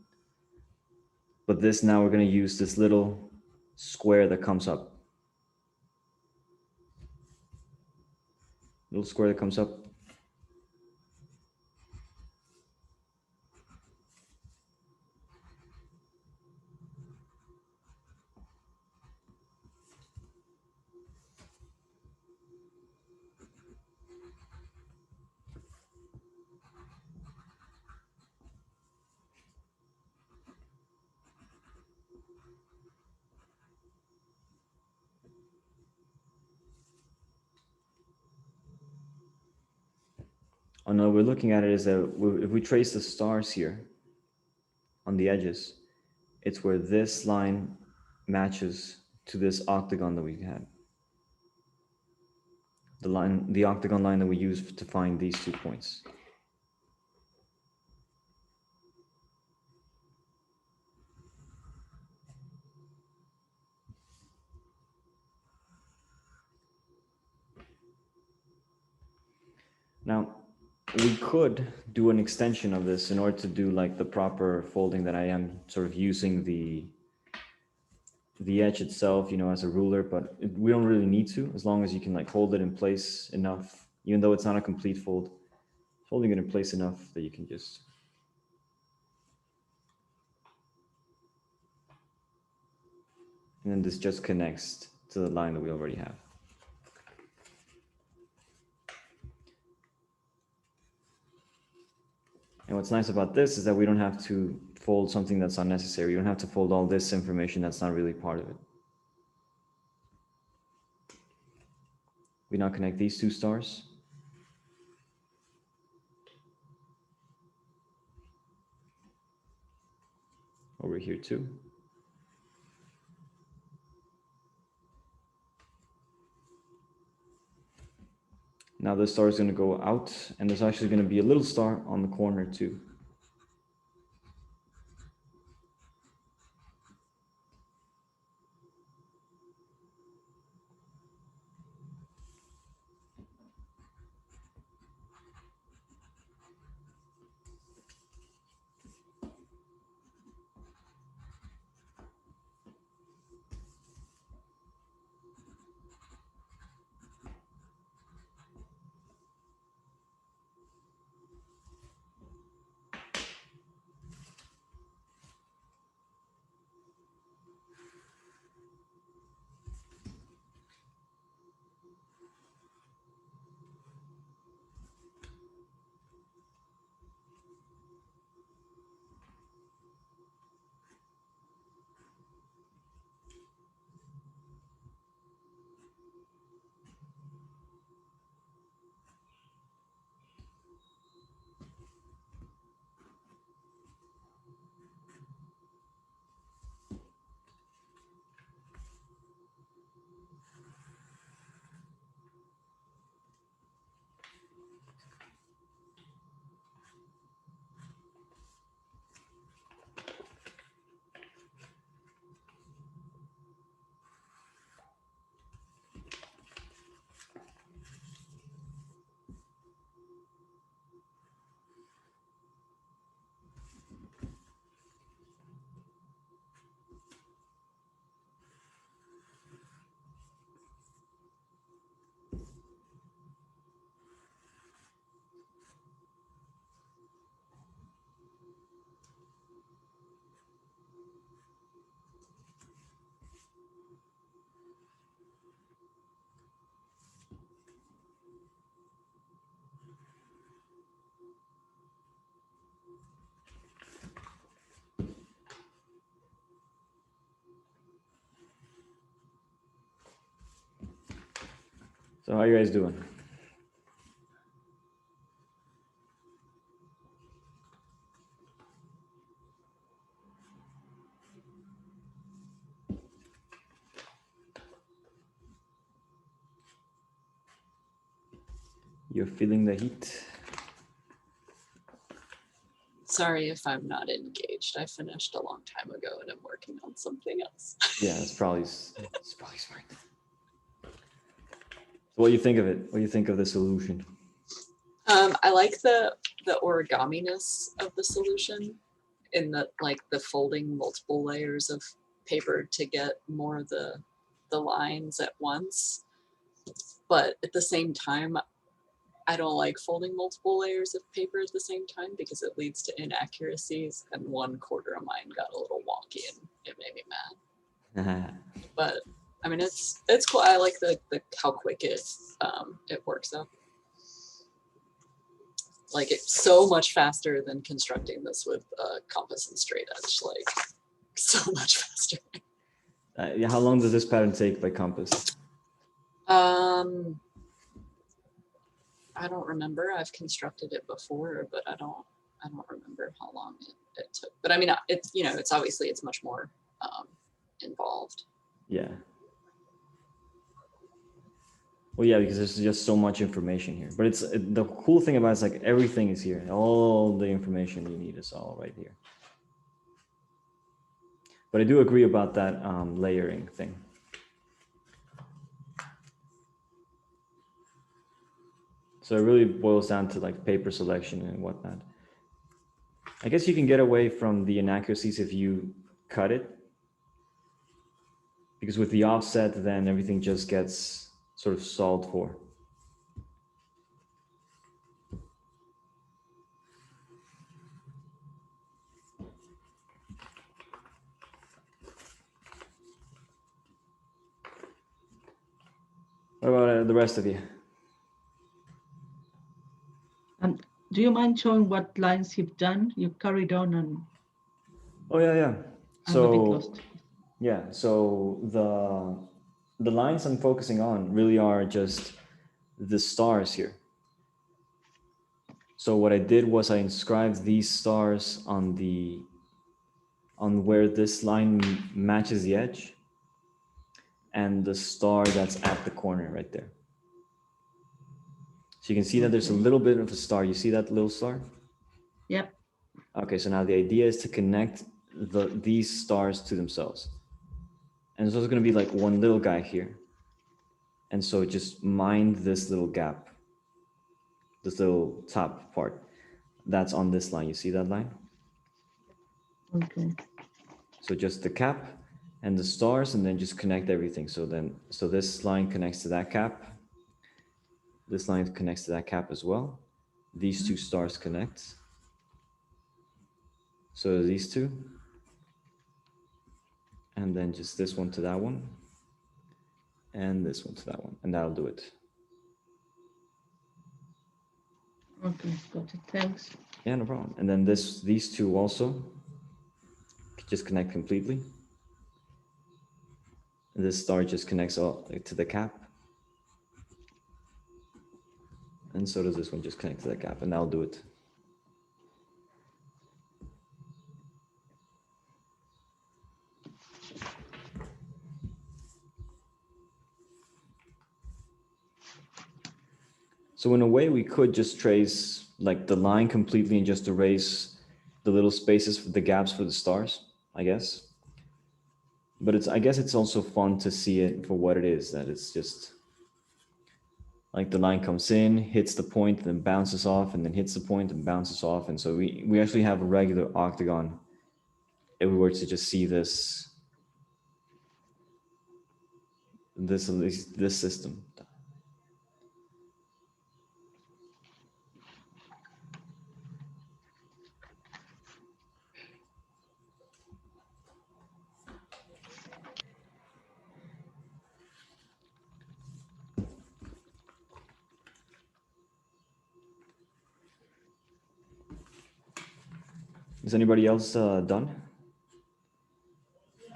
But this now we're going to use this little square that comes up. Little square that comes up. Another way of looking at it is that if we trace the stars here on the edges, it's where this line matches to this octagon that we had. The octagon line that we use to find these 2 points. Now, we could do an extension of this in order to do like the proper folding that I am sort of using the edge itself, you know, as a ruler, but we don't really need to, as long as you can like hold it in place enough, even though it's not a complete fold, holding it in place enough that you can just. And then this just connects to the line that we already have. And what's nice about this is that we don't have to fold something that's unnecessary. You don't have to fold all this information that's not really part of it. We now connect these two stars. Over here too. Now this star is going to go out, and there's actually going to be a little star on the corner too. So how you guys doing? You're feeling the heat? Sorry if I'm not engaged. I finished a long time ago and I'm working on something else. Yeah, it's probably smart. So what do you think of it? What do you think of the solution? I like the origaminess of the solution in the like the folding multiple layers of paper to get more of the lines at once. But at the same time, I don't like folding multiple layers of paper at the same time because it leads to inaccuracies, and 1/4 of mine got a little wonky and it made me mad. But I mean, it's cool. I like the how quick it works out. Like it's so much faster than constructing this with compass and straight edge. Like so much faster. Yeah, how long does this pattern take by compass? I don't remember. I've constructed it before, but I don't remember how long it took. But I mean, it's it's obviously it's much more involved. Yeah. Well, yeah, because there's just so much information here. But the cool thing about it is like everything is here. All the information you need is all right here. But I do agree about that layering thing. So it really boils down to like paper selection and whatnot. I guess you can get away from the inaccuracies if you cut it, because with the offset, then everything just gets sort of solved for. What about the rest of you? Do you mind showing what lines you've done? You've carried on and Oh yeah. I'm a bit So lost. yeah, so the lines I'm focusing on really are just the stars here. So what I did was I inscribed these stars on where this line matches the edge, and the star that's at the corner right there. So you can see that there's a little bit of a star. You see that little star? Yep. Okay, so now the idea is to connect these stars to themselves. And so it's going to be like one little guy here. And so just mind this little gap, this little top part that's on this line. You see that line? Okay. So just the cap and the stars, and then just connect everything. So this line connects to that cap. This line connects to that cap as well. These two stars connect. So these two. And then just this one to that one. And this one to that one. And that'll do it. Okay, got it. Thanks. Yeah, no problem. And then these two also just connect completely. And this star just connects all to the cap. And so does this one just connect to the cap, and that'll do it. So in a way, we could just trace like the line completely and just erase the little spaces for the gaps for the stars, I guess. But I guess it's also fun to see it for what it is, that it's just like the line comes in, hits the point, then bounces off, and then hits the point and bounces off. And so we actually have a regular octagon if we were to just see this system. Is anybody else done? Yeah.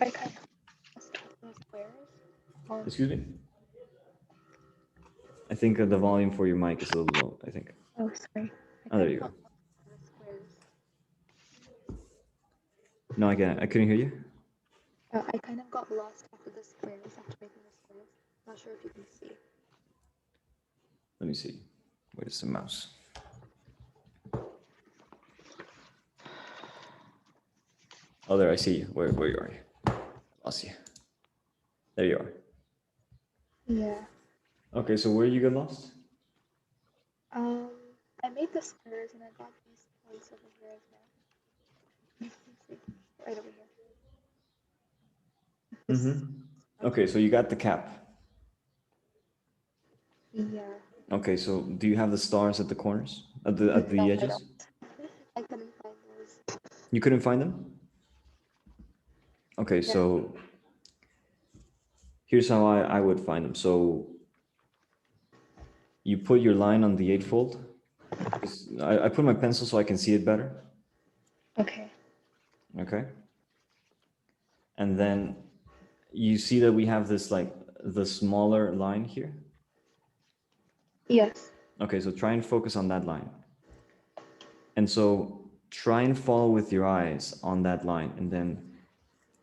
I kind of squares. Excuse me? I think the volume for your mic is a little low, I think. Oh, sorry. Oh, there you go. No, I couldn't hear you. I kind of got lost after the squares, after making the squares. Not sure if you can see. Let me see. Where's the mouse? Oh, there, I see you. Where you are? Lost you. There you are. Yeah. Okay, so where you got lost? I made the squares and I got these points over here as well. Right over here. Mm-hmm. Okay, so you got the cap. Yeah. Okay, so do you have the stars at the corners? At the No, I edges? don't. I couldn't find those. You couldn't find them? Okay, Yeah. so here's how I would find them. So you put your line on the eightfold. I put my pencil so I can see it better. Okay. Okay. And then you see that we have this like the smaller line here. Yes. Okay, so try and focus on that line. And so try and follow with your eyes on that line, and then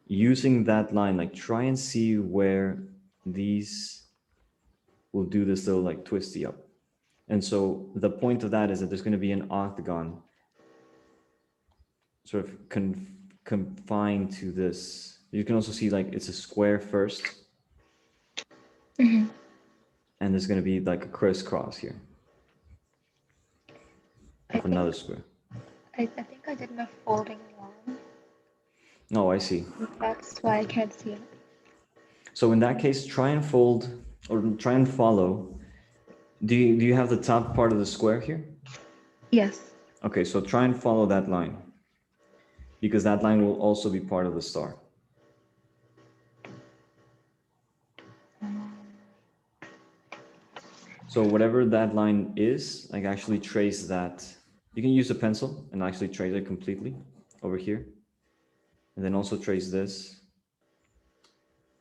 using that line, like try and see where these will do this little like twisty up. And so the point of that is that there's going to be an octagon sort of confined to this. You can also see like it's a square first, Mhm. and there's going to be like a crisscross here I of another think square. I think I did enough folding wrong. No, I see. That's why I can't see it. So in that case, try and fold or try and follow. Do you have the top part of the square here? Yes. Okay, so try and follow that line, because that line will also be part of the star. So whatever that line is, like actually trace that. You can use a pencil and actually trace it completely over here. And then also trace this.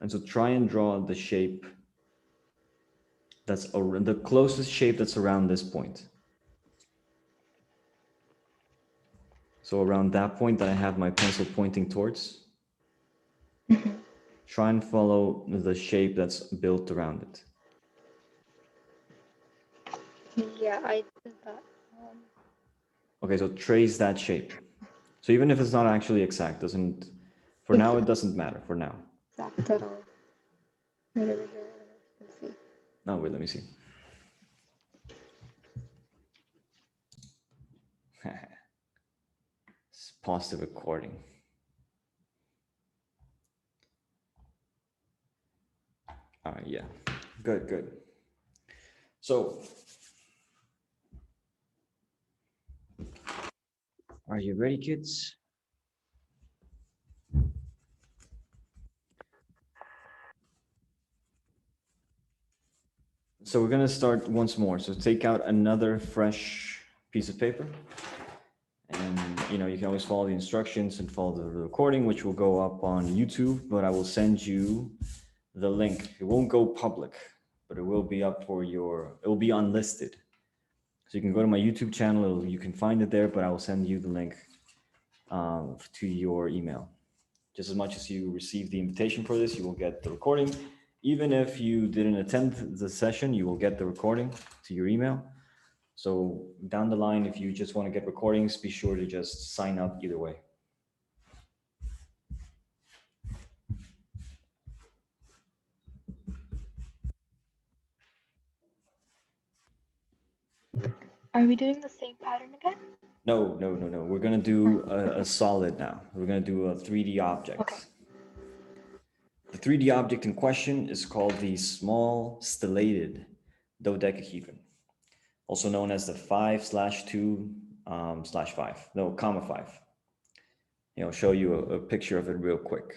And so try and draw the shape that's the closest shape that's around this point. So around that point that I have my pencil pointing towards, Mhm. try and follow the shape that's built around it. Yeah, I did that. Okay, so trace that shape. So even if it's not actually exact, for now, it doesn't matter for now. Exact at all. Right over here. Let's see. No, wait, let me see. Pause the recording. All right, yeah, good. So, are you ready, kids? So we're gonna start once more. So take out another fresh piece of paper. And you can always follow the instructions and follow the recording, which will go up on YouTube, but I will send you the link. It won't go public, but it will be up it will be unlisted. So you can go to my YouTube channel, you can find it there, but I will send you the link to your email. Just as much as you receive the invitation for this, you will get the recording. Even if you didn't attend the session, you will get the recording to your email. So down the line, if you just want to get recordings, be sure to just sign up either way. Are we doing the same pattern again? No. We're going to do a solid now. We're going to do a 3D object. Okay. The 3D object in question is called the Small Stellated Dodecahedron, also known as the 5/2/5. No, comma 5. I'll show you a picture of it real quick.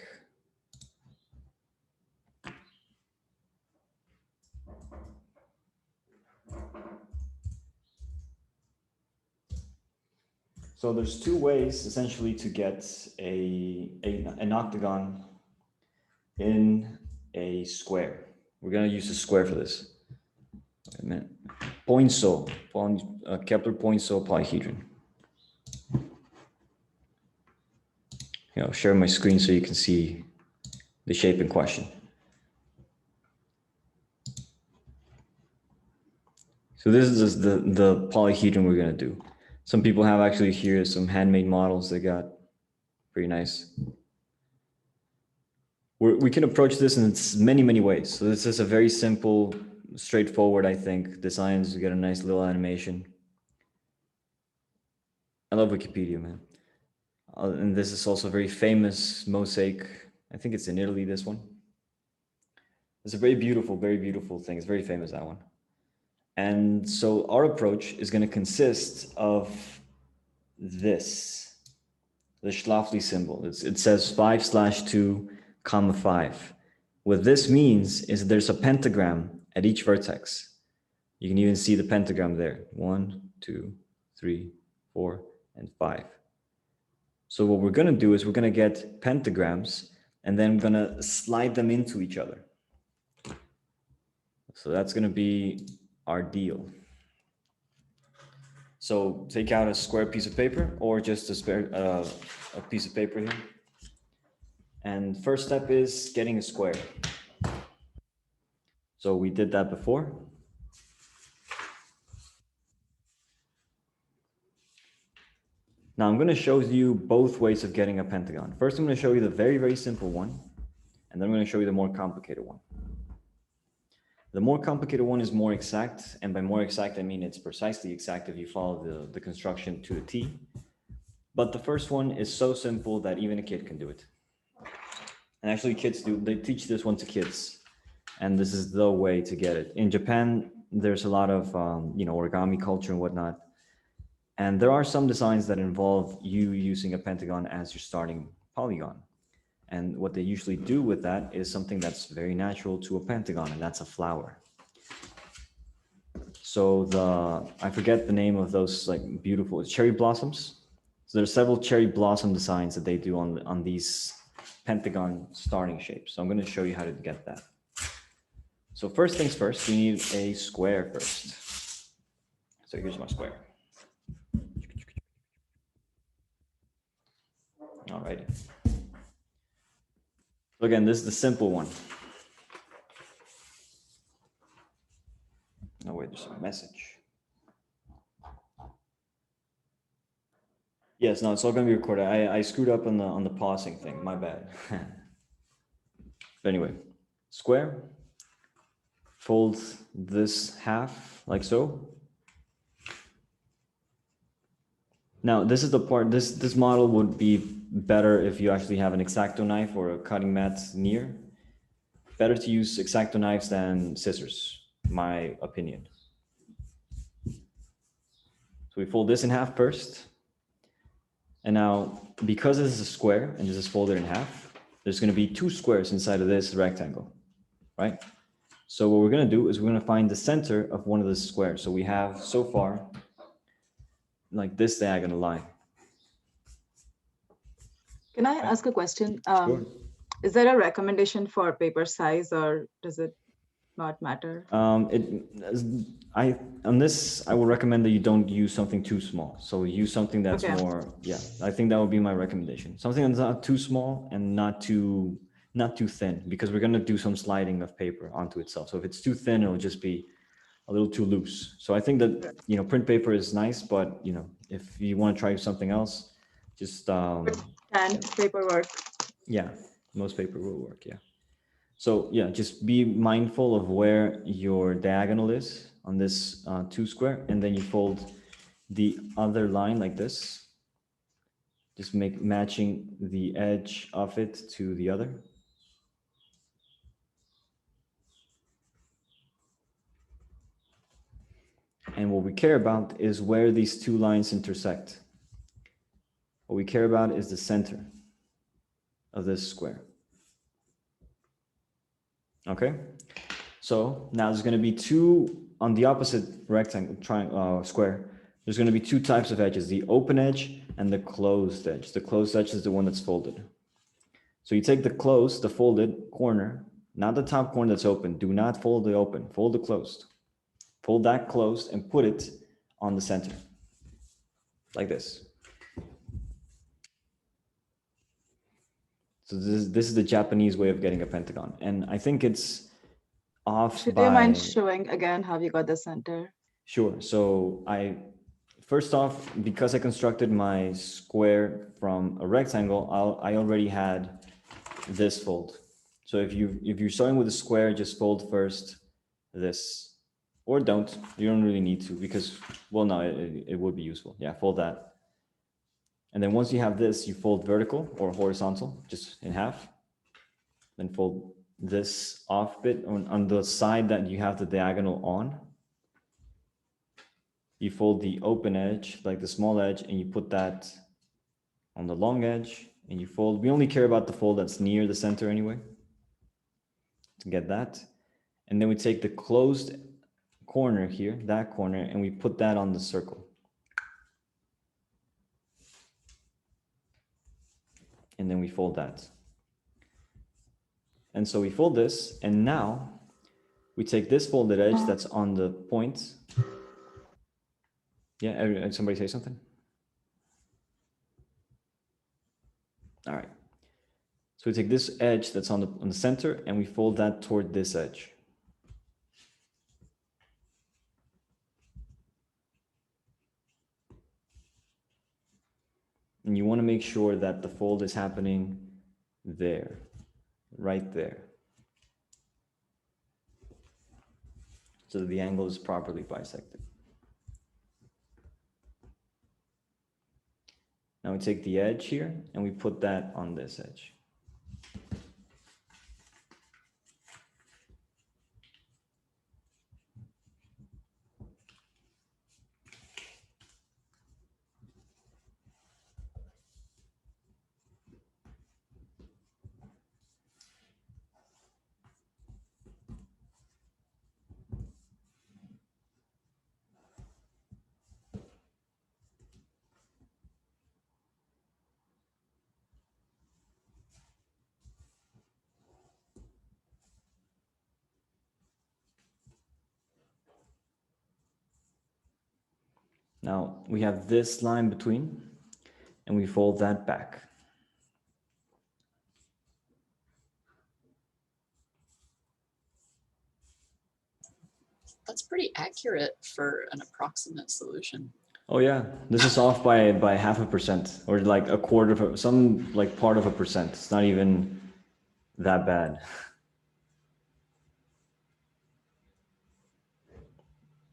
So there's two ways essentially to get an octagon in a square. We're going to use a square for this. Wait a minute. Kepler Poinsot polyhedron. I'll share my screen so you can see the shape in question. So this is the polyhedron we're going to do. Some people have actually here some handmade models they got. Pretty nice. We can approach this in many ways. So this is a very simple, straightforward, I think, designs. You get a nice little animation. I love Wikipedia, man. And this is also a very famous mosaic. I think it's in Italy, this one. It's a very beautiful thing. It's very famous, that one. And so our approach is going to consist of this, the Schlafly symbol. It says 5/2, 5. What this means is there's a pentagram at each vertex. You can even see the pentagram there. 1, 2, 3, 4, and 5. So what we're going to do is we're going to get pentagrams and then we're going to slide them into each other. So that's going to be our deal. So take out a square piece of paper or just a piece of paper here. And first step is getting a square. So we did that before. Now I'm going to show you both ways of getting a pentagon. First, I'm going to show you the very, very simple one, and then I'm going to show you the more complicated one. The more complicated one is more exact, and by more exact, I mean it's precisely exact if you follow the construction to the T. But the first one is so simple that even a kid can do it. And actually kids they teach this one to kids, and this is the way to get it. In Japan, there's a lot of, origami culture and whatnot. And there are some designs that involve you using a pentagon as your starting polygon. And what they usually do with that is something that's very natural to a pentagon, and that's a flower. So I forget the name of those like beautiful cherry blossoms. So there's several cherry blossom designs that they do on these pentagon starting shapes. So I'm going to show you how to get that. So first things first, you need a square first. So here's my square. All right. So again, this is the simple one. Oh wait, there's a message. Yes, no, it's all going to be recorded. I screwed up on the pausing thing. My bad. But anyway, square. Fold this half like so. Now, this is the part. This model would be better if you actually have an X-Acto knife or a cutting mat near. Better to use X-Acto knives than scissors, my opinion. So we fold this in half first. And now, because this is a square and this is folded in half, there's going to be two squares inside of this rectangle, right? So what we're going to do is we're going to find the center of one of the squares. So we have so far like this diagonal line. Can I ask a question? Sure. Is there a recommendation for paper size, or does it not matter? On this, I would recommend that you don't use something too small. So use something that's more, I think that would be my recommendation. Something that's not too small and not too thin, because we're going to do some sliding of paper onto itself. So if it's too thin, it'll just be a little too loose. So I think that, print paper is nice, but if you want to try something else, just Can paper work? Yeah, most paper will work. Yeah. So yeah, just be mindful of where your diagonal is on this 2 square, and then you fold the other line like this. Just matching the edge of it to the other. And what we care about is where these 2 lines intersect. What we care about is the center of this square. Okay, so now there's going to be 2 on the opposite rectangle, square. There's going to be 2 types of edges: the open edge and the closed edge. The closed edge is the one that's folded. So you take the folded corner, not the top corner that's open. Do not fold the open. Fold the closed. Fold that closed and put it on the center, like this. So this is the Japanese way of getting a pentagon, and I think it's off. Do you mind showing again how you got the center? Sure. So first off, because I constructed my square from a rectangle, I already had this fold. So if you're starting with a square, just fold first this, or don't. You don't really need to, because, well, no, it would be useful. Yeah, fold that. And then once you have this, you fold vertical or horizontal, just in half. Then fold this off bit on the side that you have the diagonal on. You fold the open edge, like the small edge, and you put that on the long edge, and you fold. We only care about the fold that's near the center anyway, to get that. And then we take the closed corner here, that corner, and we put that on the circle. And then we fold that. And so we fold this, and now we take this folded edge that's on the point. Yeah, somebody say something? All right. So we take this edge that's on the center, and we fold that toward this edge. And you want to make sure that the fold is happening there, right there. So that the angle is properly bisected. Now we take the edge here and we put that on this edge. Now we have this line between, and we fold that back. That's pretty accurate for an approximate solution. Oh yeah, this is off by 0.5% or like a quarter of some like part of a percent. It's not even that bad.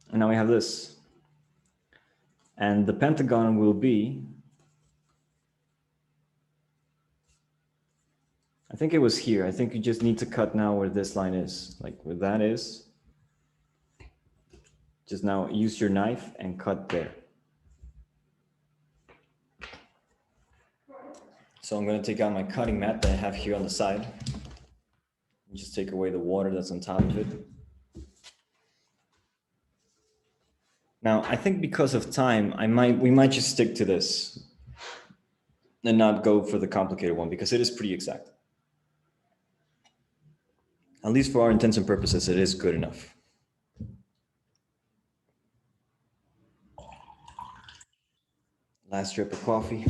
And now we have this. And the pentagon will be, I think it was here. I think you just need to cut now where this line is, like where that is. Just now use your knife and cut there. So I'm going to take out my cutting mat that I have here on the side. Just take away the water that's on top of it. Now, I think because of time, we might just stick to this and not go for the complicated one because it is pretty exact. At least for our intents and purposes, it is good enough. Last drip of coffee.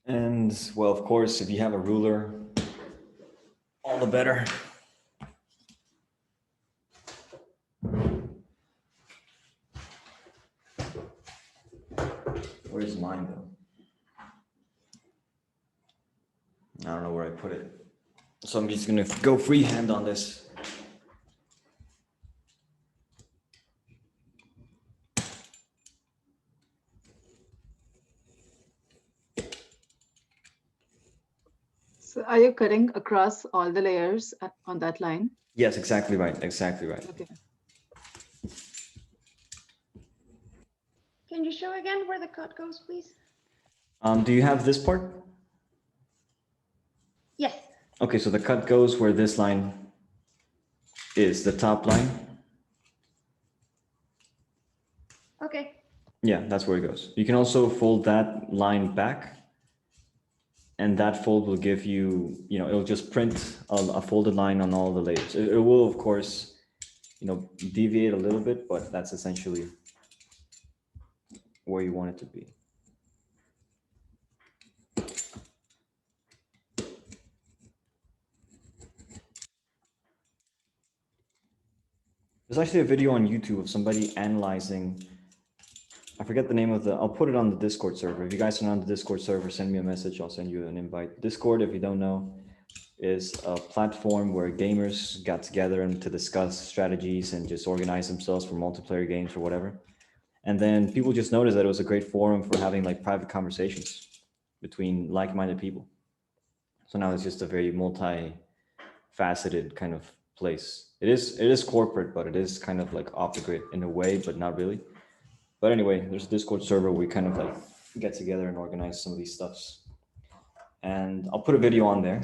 And well, of course, if you have a ruler, all the better. Where's mine though? I don't know where I put it. So I'm just gonna go freehand on this. So are you cutting across all the layers on that line? Yes, exactly right. Exactly right. Okay. Can you show again where the cut goes, please? Do you have this part? Yes. Okay, so the cut goes where this line is, the top line. Okay. Yeah, that's where it goes. You can also fold that line back, and that fold will give you, it'll just print a folded line on all the layers. It will, of course, deviate a little bit, but that's essentially where you want it to be. There's actually a video on YouTube of somebody analyzing, I forget the name of I'll put it on the Discord server. If you guys are on the Discord server, send me a message. I'll send you an invite. Discord, if you don't know, is a platform where gamers got together and to discuss strategies and just organize themselves for multiplayer games or whatever. And then people just noticed that it was a great forum for having like private conversations between like-minded people. So now it's just a very multi-faceted kind of place. It is corporate, but it is kind of like off the grid in a way, but not really. But anyway, there's a Discord server where we kind of like get together and organize some of these stuffs. And I'll put a video on there,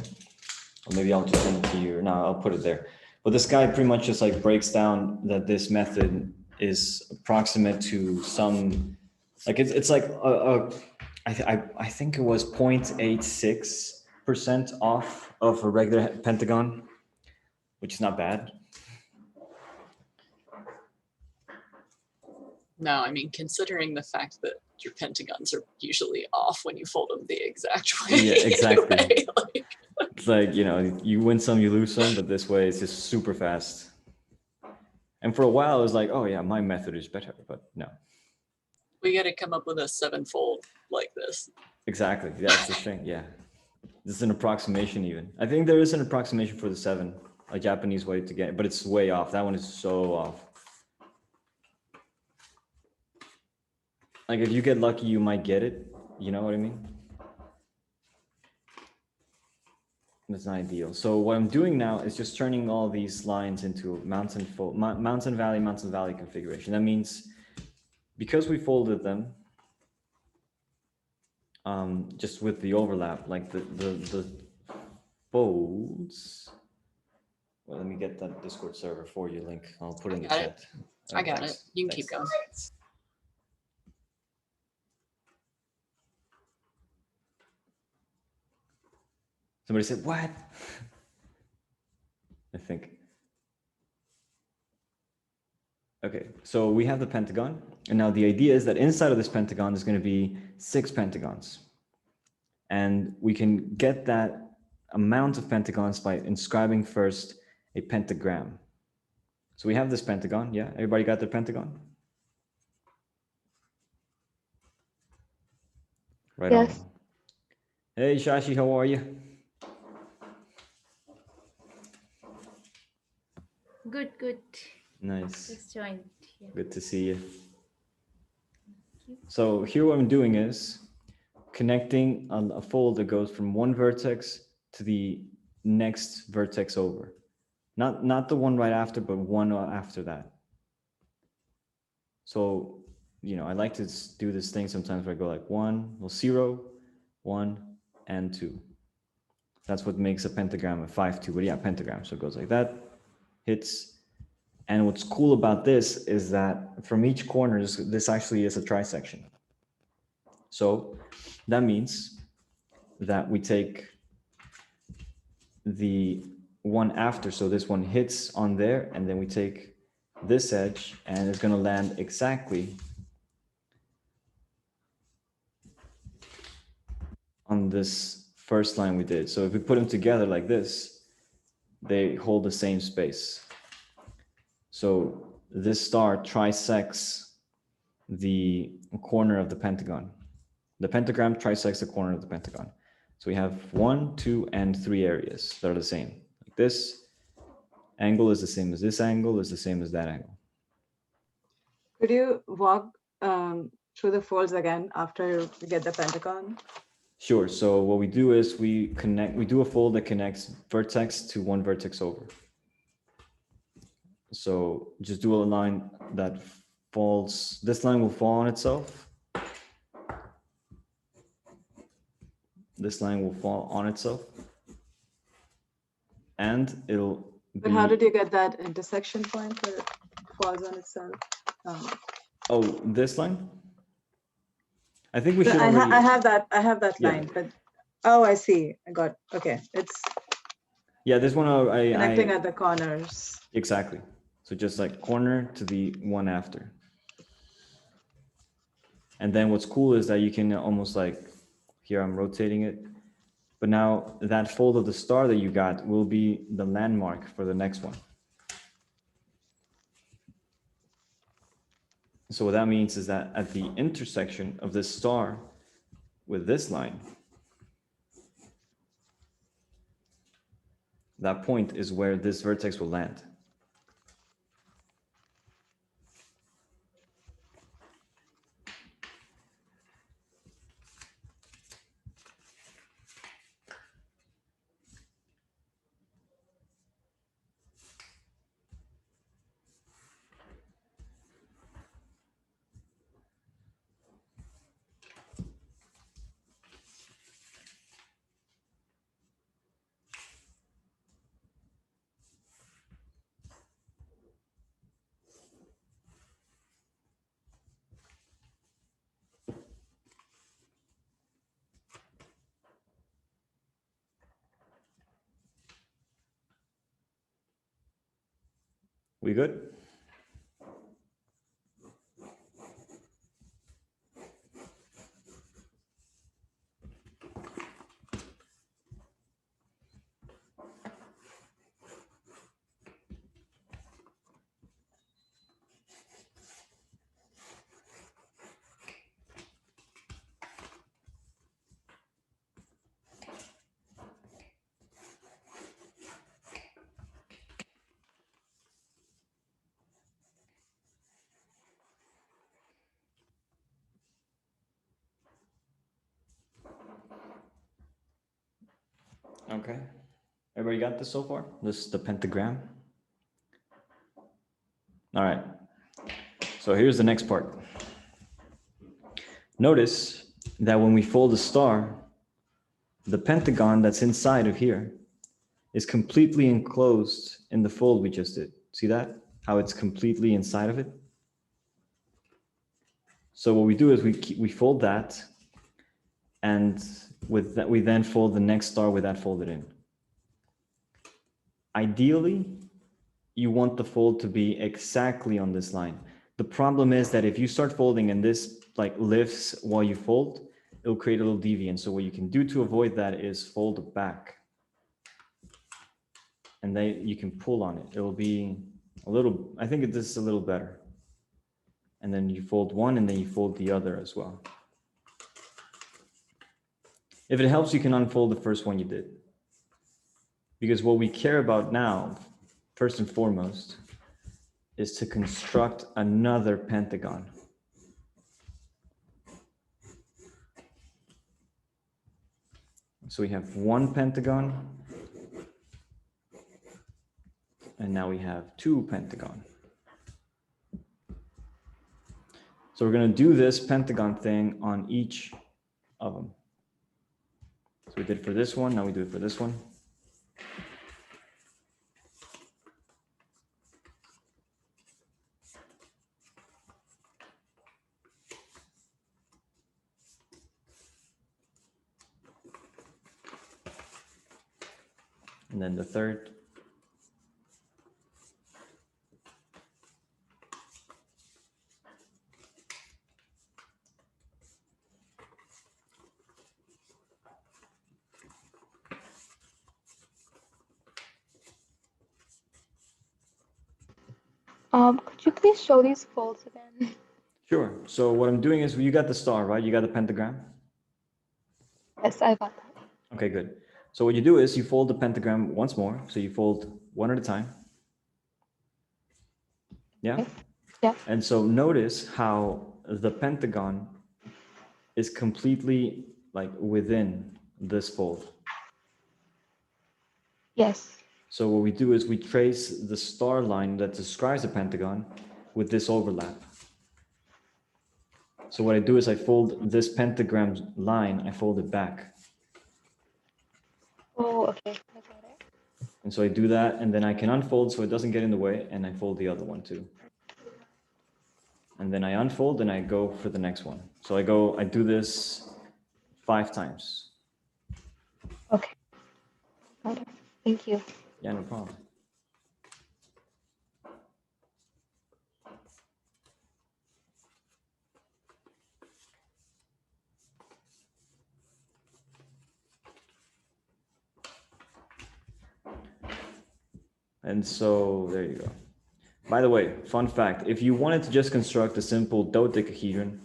or maybe I'll just send it to you. No, I'll put it there. But this guy pretty much just like breaks down that this method is approximate to some, like it's like I think it was 0.86% off of a regular pentagon, which is not bad. No, I mean, considering the fact that your pentagons are usually off when you fold them the exact way. Yeah, exactly. Anyway, like, It's like, you know, you win some, you lose some, but this way it's just super fast. And for a while, it was like, oh yeah, my method is better, but no. we got to come up with a 7-fold like this. Exactly, that's the thing, yeah. This is an approximation even. I think there is an approximation for the 7, a Japanese way to get it, but it's way off. That one is so off. Like if you get lucky, you might get it. You know what I mean? That's not ideal. So what I'm doing now is just turning all these lines into mountain valley configuration. That means because we folded them, just with the overlap, like the folds. Well, let me get that Discord server for you link. I'll put it in the chat. I got it. You can keep going. Somebody said, what? I think. Okay, so we have the pentagon. And now the idea is that inside of this pentagon is going to be 6 pentagons. And we can get that amount of pentagons by inscribing first a pentagram. So we have this pentagon. Yeah, everybody got their pentagon? Right Yes. on. Hey, Shashi, how are you? Good, good. Nice. Just joined. Yeah. Good to see you. So here what I'm doing is connecting a fold that goes from one vertex to the next vertex over. Not the one right after, but one after that. So, you know, I like to do this thing sometimes where I go like 1, well, 0, 1, and 2. That's what makes a pentagram a 5-2, but yeah, pentagram. So it goes like that, hits. And what's cool about this is that from each corner, this actually is a trisection. So that means that we take the one after, so this one hits on there, and then we take this edge, and it's going to land exactly on this first line we did. So if we put them together like this, they hold the same space. So this star trisects the corner of the pentagon. The pentagram trisects the corner of the pentagon. So we have 1, 2, and 3 areas that are the same. Like this angle is the same as this angle, is the same as that angle. Could you walk through the folds again after we get the pentagon? Sure. So what we do is we do a fold that connects vertex to one vertex over. So just do a line that falls, this line will fall on itself. This line will fall on itself. And it'll be... But how did you get that intersection point where it falls on itself? Oh, this line? I think we should I already... I have that Yeah. line, but oh, I see. I got, okay. It's Yeah, this one connecting at the corners. Exactly. So just like corner to the one after. And then what's cool is that you can almost like, here I'm rotating it, but now that fold of the star that you got will be the landmark for the next one. So what that means is that at the intersection of this star with this line, that point is where this vertex will land. We good? Okay. Everybody got this so far? This is the pentagram. All right. So here's the next part. Notice that when we fold a star, the pentagon that's inside of here is completely enclosed in the fold we just did. See that? How it's completely inside of it? So what we do is we fold that, and with that we then fold the next star with that folded in. Ideally, you want the fold to be exactly on this line. The problem is that if you start folding and this like lifts while you fold, it'll create a little deviance. So what you can do to avoid that is fold it back. And then you can pull on it. It'll be a little, I think this is a little better. And then you fold one and then you fold the other as well. If it helps, you can unfold the first one you did. Because what we care about now, first and foremost, is to construct another pentagon. So we have one pentagon, and now we have two pentagon. So we're going to do this pentagon thing on each of them. So we did it for this one, now we do it for this one. And then the third. Could you please show these folds again? Sure. So what I'm doing is, you got the star, right? You got the pentagram? Yes, I got that. Okay, good. So what you do is you fold the pentagram once more. So you fold one at a time. Yeah? Okay. Yeah. And so notice how the pentagon is completely like within this fold. Yes. So what we do is we trace the star line that describes the pentagon with this overlap. So what I do is I fold this pentagram line, I fold it back. Oh, okay. I got it. And so I do that, and then I can unfold so it doesn't get in the way, and I fold the other one too. And then I unfold and I go for the next one. So I do this 5 times. Okay. Got it. Thank you. Yeah, no problem. And so there you go. By the way, fun fact, if you wanted to just construct a simple dodecahedron,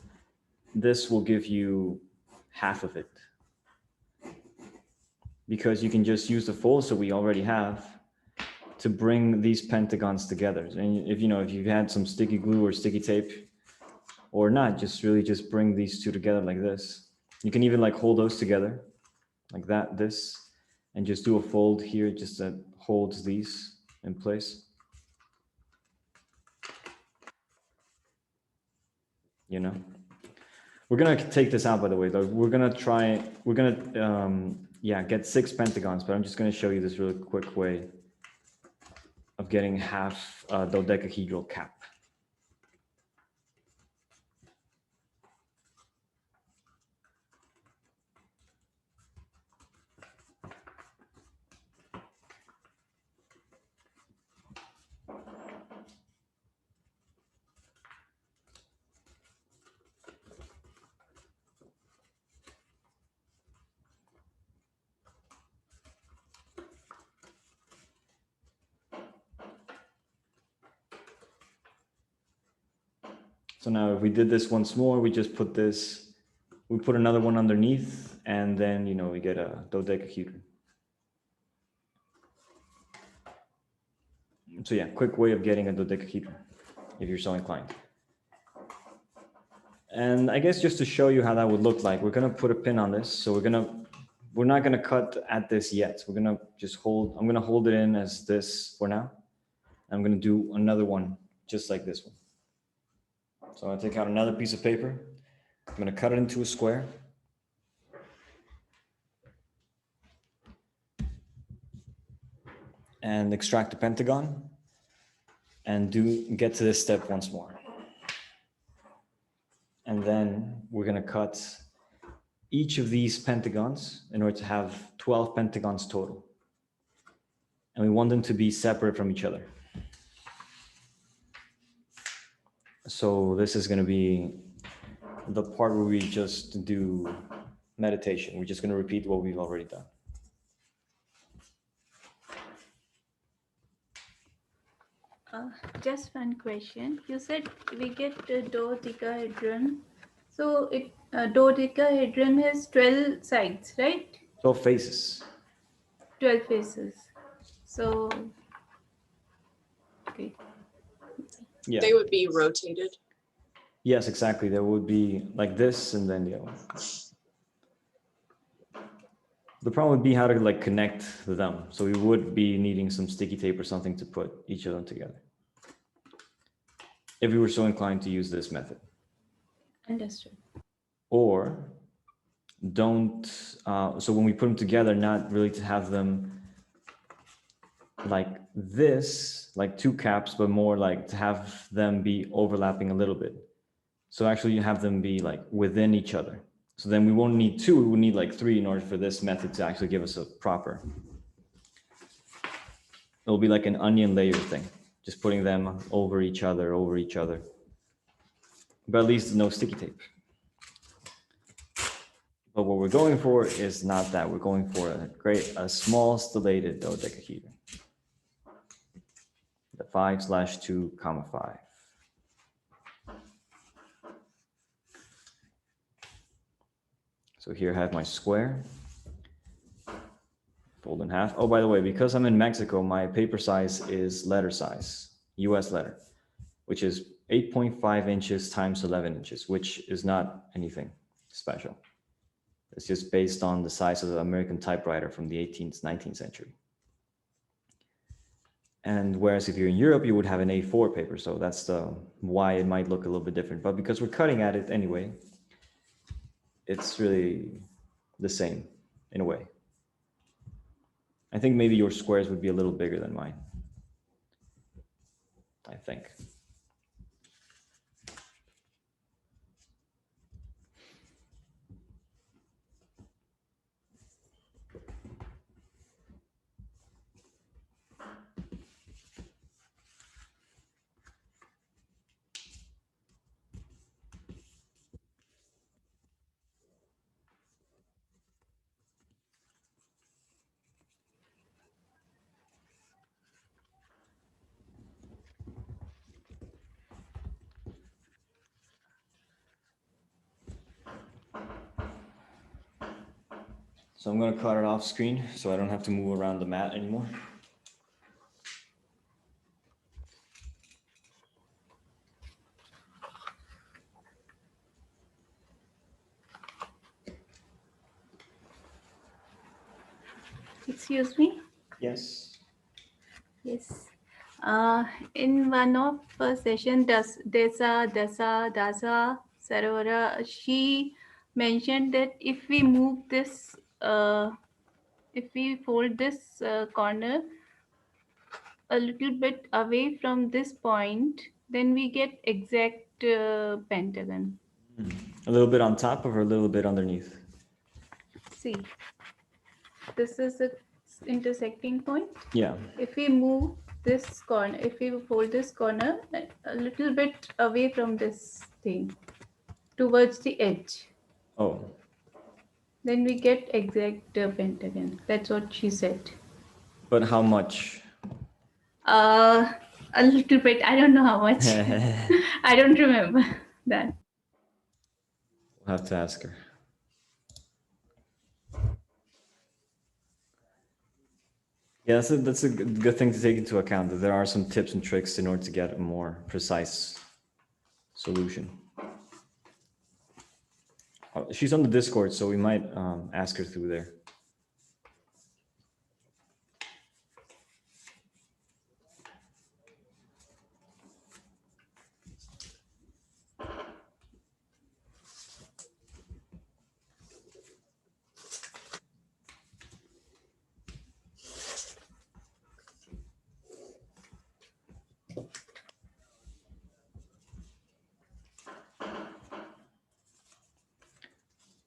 this will give you half of it. Because you can just use the folds that we already have to bring these pentagons together. And if you had some sticky glue or sticky tape or not, just bring these two together like this. You can even like hold those together like that, this, and just do a fold here just that holds these in place. We're gonna take this out, by the way, though. We're gonna get 6 pentagons, but I'm just gonna show you this really quick way of getting half a dodecahedral cap. So now if we did this once more, we just put another one underneath, and then, we get a dodecahedron. So yeah, quick way of getting a dodecahedron, if you're so inclined. And I guess just to show you how that would look like, we're gonna put a pin on this. So we're gonna we're not gonna cut at this yet. We're gonna just hold, I'm gonna hold it in as this for now. I'm gonna do another one just like this one. So I'll take out another piece of paper. I'm gonna cut it into a square. And extract the pentagon and get to this step once more. And then we're gonna cut each of these pentagons in order to have 12 pentagons total. And we want them to be separate from each other. So this is gonna be the part where we just do meditation. We're just gonna repeat what we've already done. Just one question. You said we get a dodecahedron. So dodecahedron has 12 sides, right? 12 faces. 12 faces. So, okay. Yeah. They would be rotated. Yes, exactly. There would be like this and then the other one. The problem would be how to like connect them. So we would be needing some sticky tape or something to put each of them together, if we were so inclined to use this method. Understood. Or don't, so when we put them together, not really to have them like this, like two caps, but more like to have them be overlapping a little bit. So actually you have them be like within each other. So then we won't need two, we would need like three in order for this method to actually give us a proper. It'll be like an onion layer thing, just putting them over each other. But at least no sticky tape. But what we're going for is not that. We're going for a small stellated dodecahedron. The 5/2, 5. So here I have my square, fold in half. Oh, by the way, because I'm in Mexico, my paper size is letter size, US letter, which is 8.5 inches times 11 inches, which is not anything special. It's just based on the size of the American typewriter from the 18th, 19th century. And whereas if you're in Europe, you would have an A4 paper. So that's why it might look a little bit different. But because we're cutting at it anyway, it's really the same in a way. I think maybe your squares would be a little bigger than mine. I think. So I'm going to cut it off screen so I don't have to move around the mat anymore. Excuse me? Yes. Yes. In one of session, Dasa, Sarovara, she mentioned that if we move this, if we fold this corner a little bit away from this point, then we get exact pentagon. A little bit on top or a little bit underneath? See, this is the intersecting point. Yeah. If we move this corner, if we fold this corner a little bit away from this thing towards the edge, Oh. then we get exact pentagon. That's what she said. But how much? A little bit. I don't know how much. I don't remember that. We'll have to ask her. Yeah, that's a good thing to take into account, that there are some tips and tricks in order to get a more precise solution. She's on the Discord, so we might ask her through there.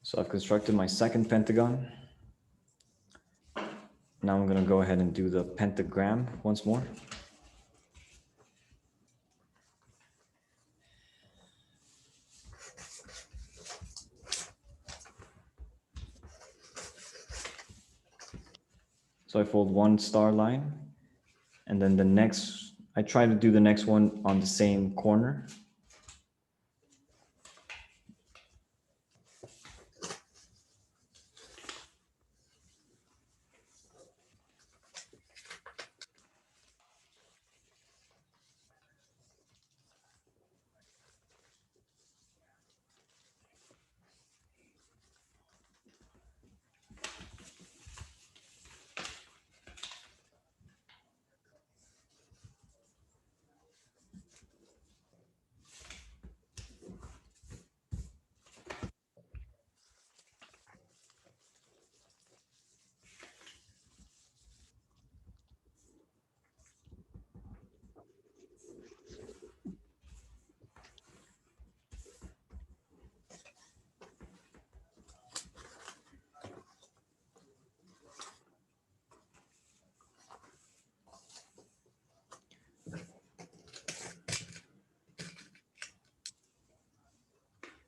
So I've constructed my second pentagon. Now I'm going to go ahead and do the pentagram once more. So I fold one star line, and then the next, I try to do the next one on the same corner.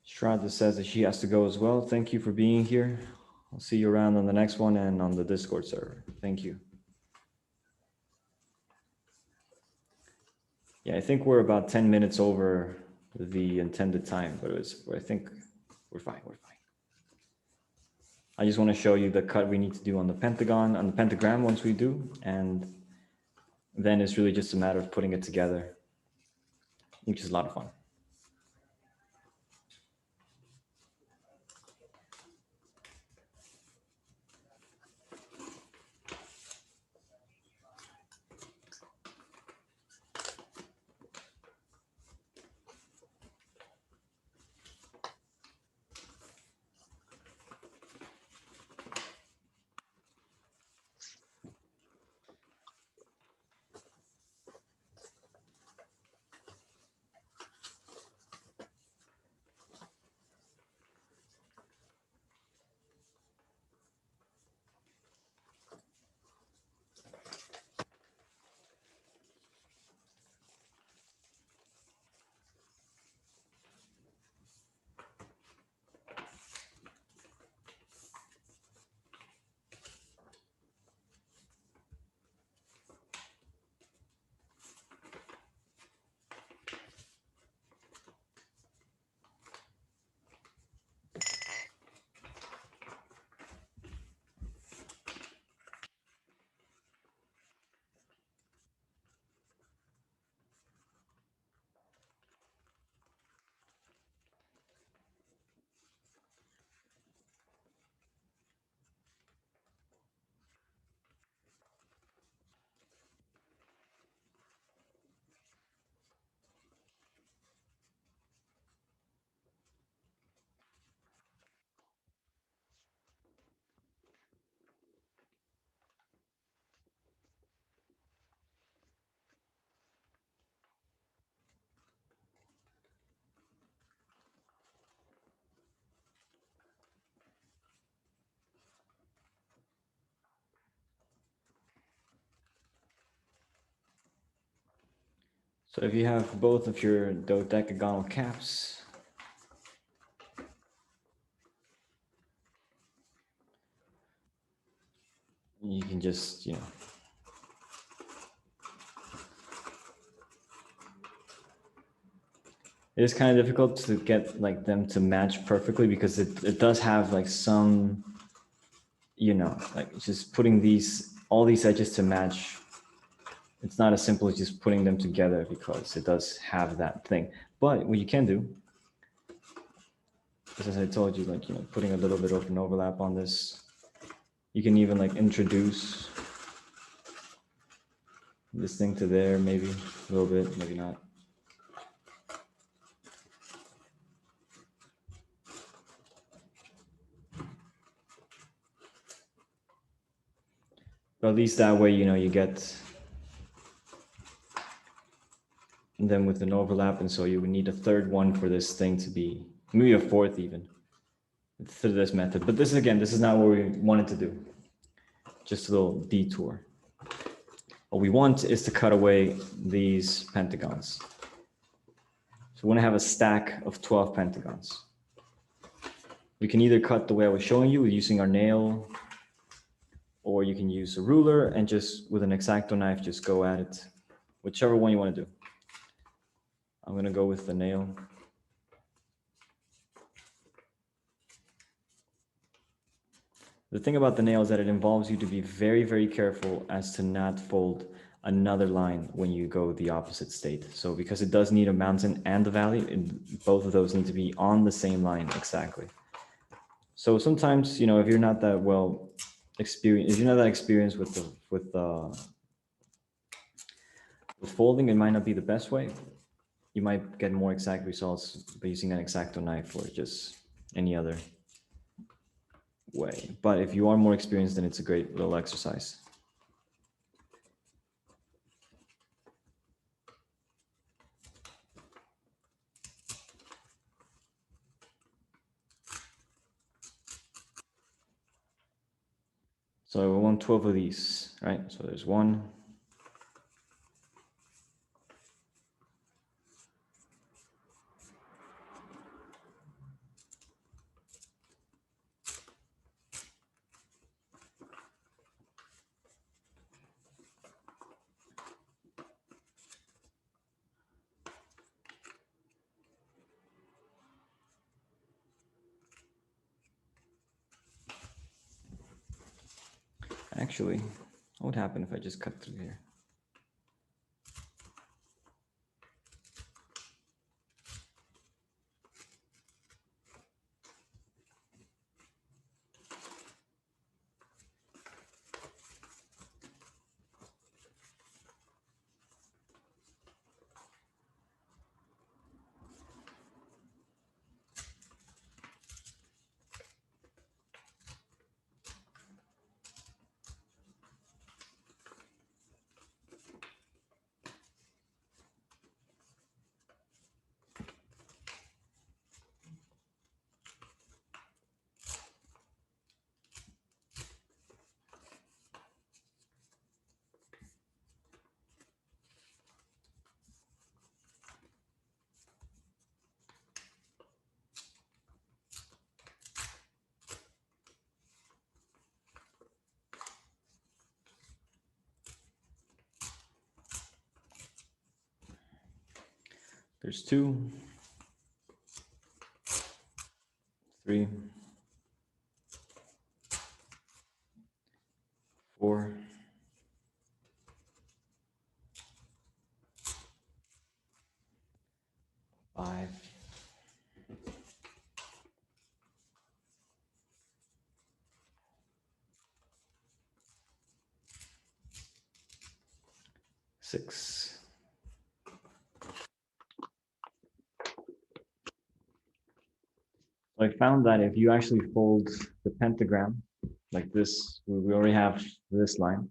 Shraddha says that she has to go as well. Thank you for being here. I'll see you around on the next one and on the Discord server. Thank you. Yeah, I think we're about 10 minutes over the intended time, but I think we're fine. I just want to show you the cut we need to do on the pentagon, on the pentagram once we do, and then it's really just a matter of putting it together, which is a lot of fun. So if you have both of your dodecagonal caps, you can just, it is kind of difficult to get like them to match perfectly because it does have like some, like just putting all these edges to match. It's not as simple as just putting them together because it does have that thing. But what you can do, as I told you, like, putting a little bit of an overlap on this, you can even like introduce this thing to there, maybe a little bit, maybe not. But at least that way, you get them with an overlap, and so you would need a third one for this thing to be, maybe a fourth even. through this method. But this is, again, this is not what we wanted to do. Just a little detour. What we want is to cut away these pentagons. So we want to have a stack of 12 pentagons. We can either cut the way I was showing you using our nail, or you can use a ruler and just with an X-Acto knife, just go at it. Whichever one you want to do. I'm going to go with the nail. The thing about the nail is that it involves you to be very, very careful as to not fold another line when you go the opposite state. So because it does need a mountain and a valley, both of those need to be on the same line exactly. So sometimes, you know, if you're not that well experienced, if you're not that experienced with folding, it might not be the best way. You might get more exact results by using an X-Acto knife or just any other way. But if you are more experienced, then it's a great little exercise. So we want 12 of these, right? So there's 1, 2. Actually, what would happen if I just cut through here? There's 2, 3, 4, 5, 6. So I found that if you actually fold the pentagram like this, we already have this line.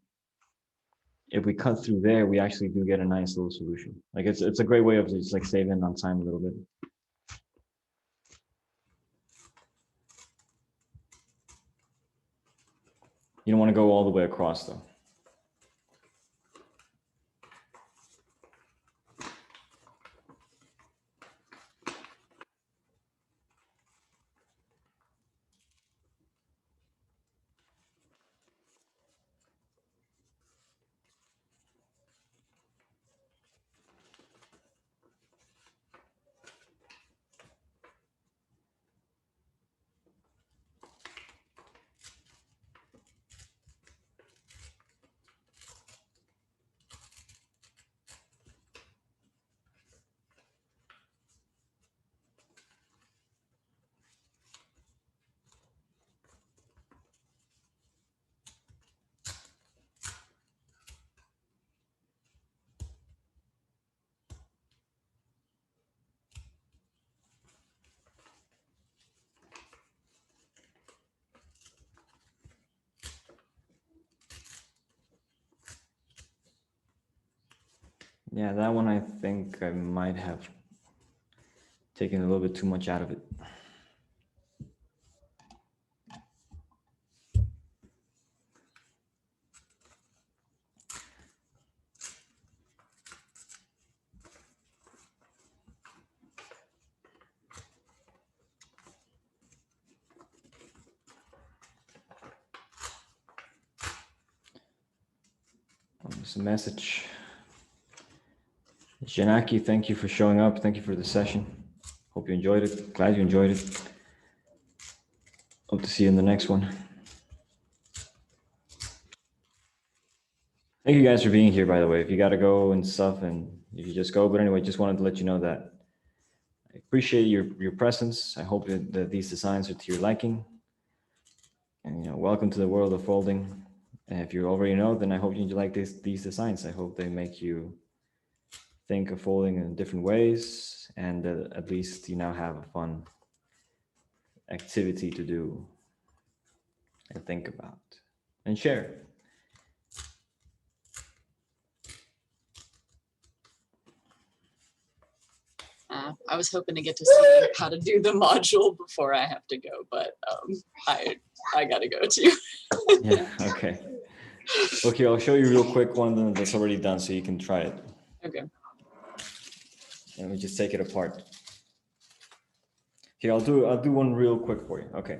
If we cut through there, we actually do get a nice little solution. Like it's a great way of just like saving on time a little bit. You don't want to go all the way across though. Yeah, that one I think I might have taken a little bit too much out of it. There's a message. Janaki, thank you for showing up. Thank you for the session. Hope you enjoyed it. Glad you enjoyed it. Hope to see you in the next one. Thank you guys for being here, by the way. If you got to go and stuff, and if you just go, but anyway, just wanted to let you know that I appreciate your presence. I hope that these designs are to your liking. And welcome to the world of folding. And if you already know, then I hope you like these designs. I hope they make you think of folding in different ways, and at least you now have a fun activity to do and think about and share. I was hoping to get to see how to do the module before I have to go, but I gotta go too. Yeah, okay. Okay, I'll show you real quick one that's already done so you can try it. Okay. And we just take it apart. Okay, I'll do one real quick for you. Okay.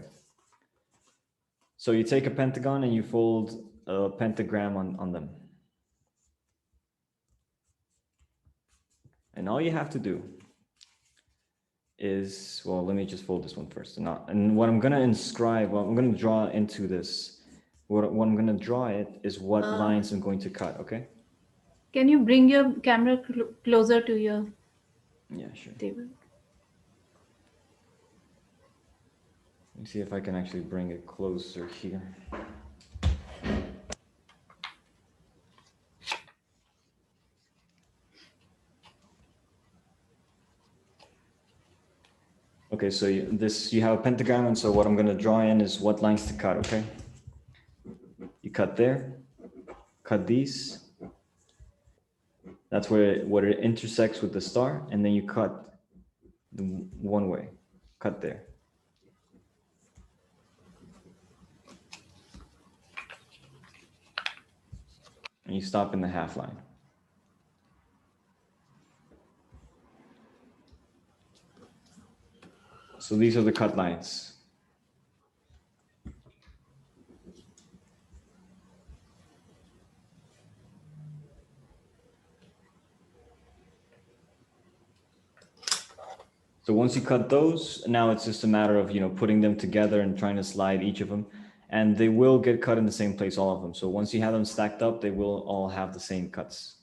So you take a pentagon and you fold a pentagram on them. And all you have to do is, well, let me just fold this one first. And what I'm gonna inscribe, what I'm gonna draw into this, what I'm gonna draw it is what lines I'm going to cut, okay? Can you bring your camera closer to your Sure. table? Let me see if I can actually bring it closer here. Okay, so you have a pentagram, and so what I'm going to draw in is what lines to cut, okay? You cut there, cut these. That's where it intersects with the star, and then you cut one way, cut there. And you stop in the half line. So these are the cut lines. So once you cut those, now it's just a matter of, putting them together and trying to slide each of them. And they will get cut in the same place, all of them. So once you have them stacked up, they will all have the same cuts.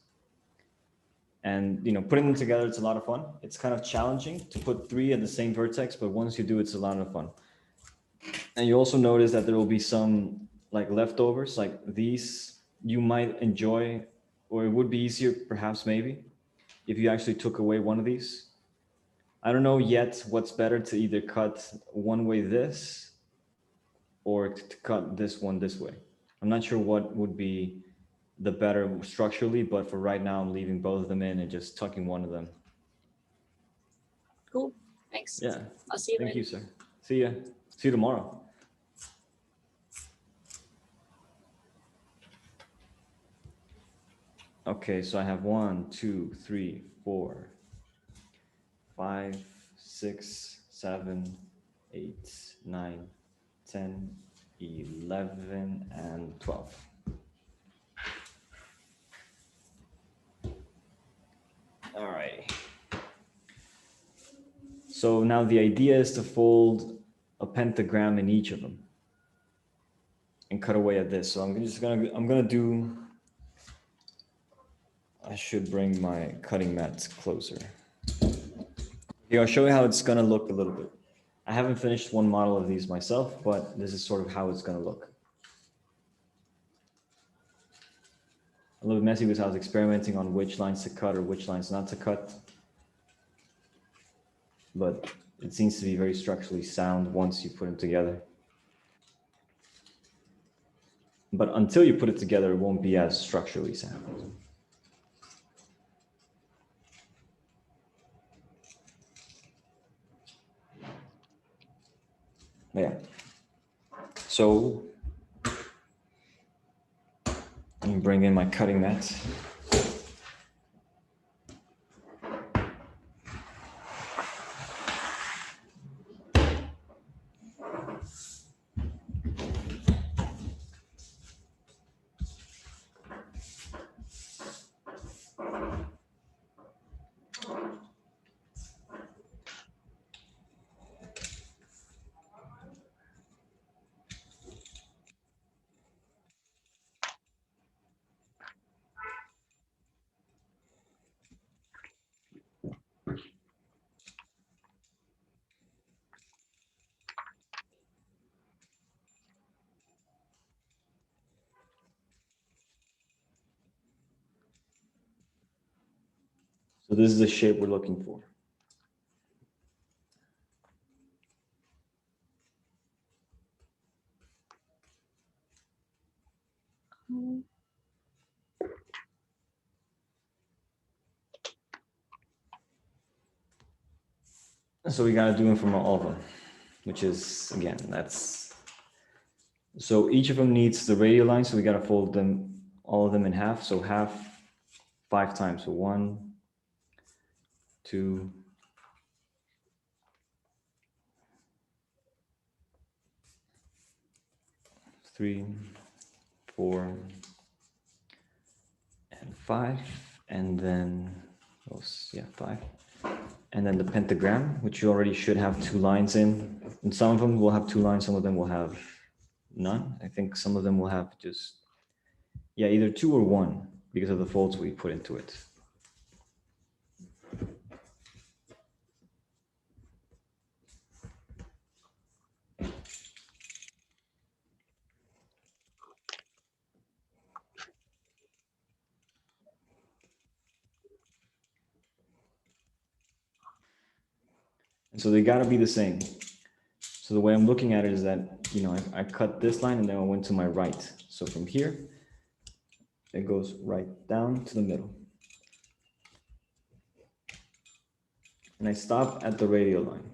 And, putting them together, it's a lot of fun. It's kind of challenging to put 3 at the same vertex, but once you do, it's a lot of fun. And you also notice that there will be some like leftovers, like these you might enjoy, or it would be easier, perhaps, maybe, if you actually took away one of these. I don't know yet what's better, to either cut one way this or to cut this one this way. I'm not sure what would be the better structurally, but for right now, I'm leaving both of them in and just tucking one of them. Cool. Thanks. Yeah. I'll see you later. Thank you, sir. See ya. See you tomorrow. Okay, so I have 1, 2, 3, 4, 5, 6, 7, 8, 9, 10, 11, and 12. All right. So now the idea is to fold a pentagram in each of them and cut away at this. So I'm gonna do, I should bring my cutting mat closer. Here, I'll show you how it's gonna look a little bit. I haven't finished one model of these myself, but this is sort of how it's gonna look. A little messy because I was experimenting on which lines to cut or which lines not to cut. But it seems to be very structurally sound once you put them together. But until you put it together, it won't be as structurally sound. Yeah. So let me bring in my cutting mat. So this is the shape we're looking for. So we got to do them from all of them, which is, again, that's, so each of them needs the radial line. So we got to fold them, all of them in half. So half 5 times. So 1, 2, 3, 4, and 5. And then, oh, yeah, 5. And then the pentagram, which you already should have 2 lines in. And some of them will have 2 lines, some of them will have none. I think some of them will have just, yeah, either 2 or 1 because of the folds we put into it. And so they got to be the same. So the way I'm looking at it is that, you know, I cut this line and then I went to my right. So from here, it goes right down to the middle. And I stop at the radial line.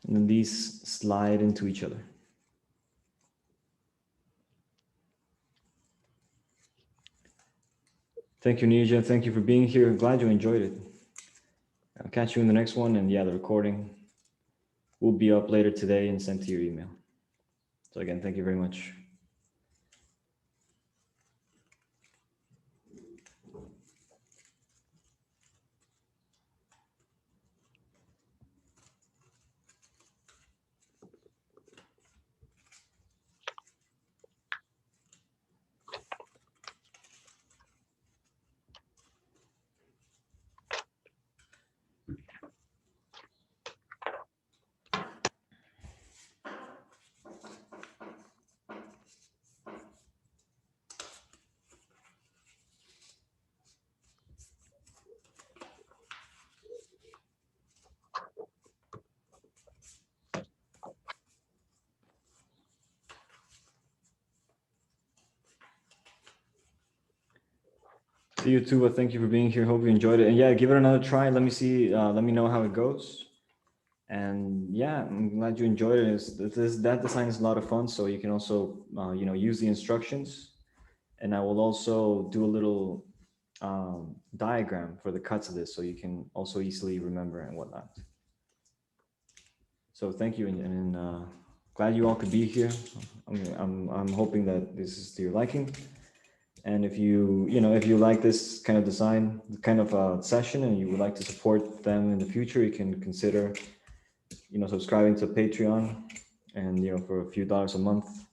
And then these slide into each other. Thank you, Nija. Thank you for being here. I'm glad you enjoyed it. I'll catch you in the next one. And yeah, the recording will be up later today and sent to your email. So again, thank you very much. See you too. Thank you for being here. Hope you enjoyed it. And yeah, give it another try. Let me see. Let me know how it goes. And yeah, I'm glad you enjoyed it. That design is a lot of fun. So you can also, you know, use the instructions. And I will also do a little diagram for the cuts of this, so you can also easily remember and whatnot. So thank you, and glad you all could be here. I'm hoping that this is to your liking. And if you like this kind of design, kind of session, and you would like to support them in the future, you can consider, you know, subscribing to Patreon, and you know, for a few dollars a month,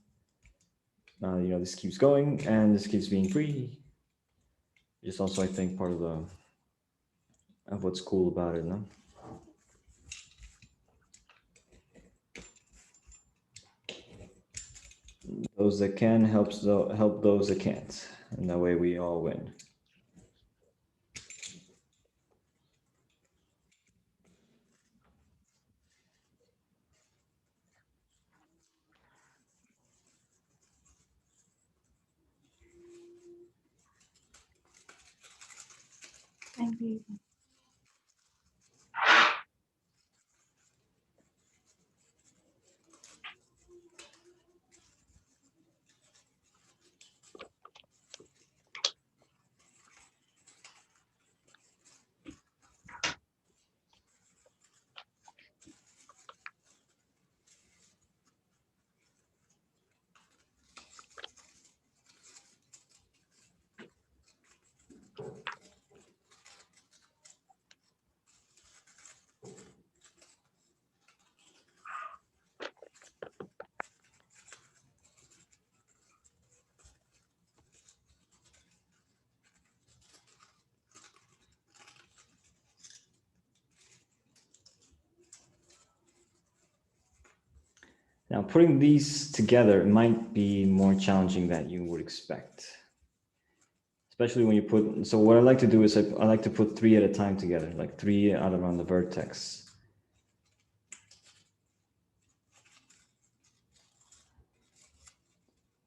you know, this keeps going and this keeps being free. It's also, I think, part of what's cool about it, no? Those that can help those that can't, and that way we all win. Thank you. Now, putting these together might be more challenging than you would expect. Especially when you put, so what I like to do is I like to put 3 at a time together, like 3 out around the vertex.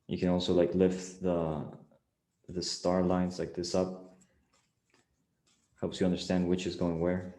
You can also like lift the star lines like this up. Helps you understand which is going where.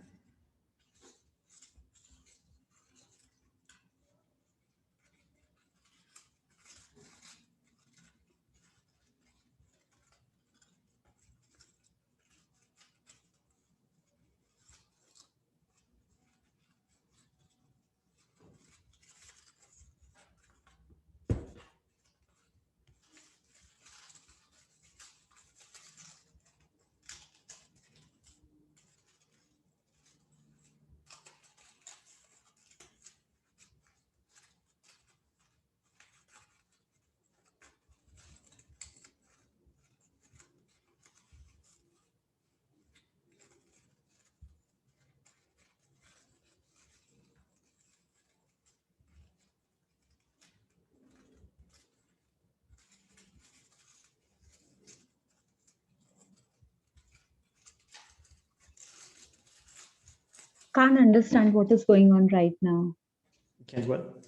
Can't understand what is going on right now. Can't what?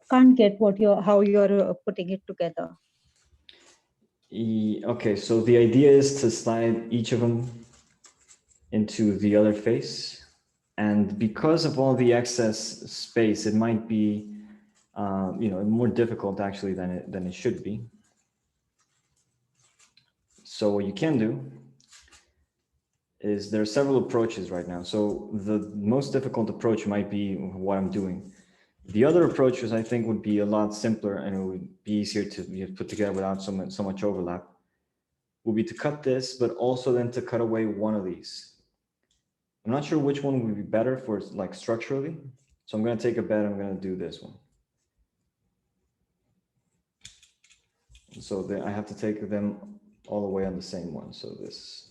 Can't get what how you're putting it together. Okay, so the idea is to slide each of them into the other face. And because of all the excess space, it might be more difficult actually than it should be. So what you can do is there are several approaches right now. So the most difficult approach might be what I'm doing. The other approaches I think would be a lot simpler and it would be easier to put together without so much overlap. Would be to cut this, but also then to cut away one of these. I'm not sure which one would be better for like structurally. So I'm going to take a bet. I'm going to do this one. So I have to take them all the way on the same one. So this.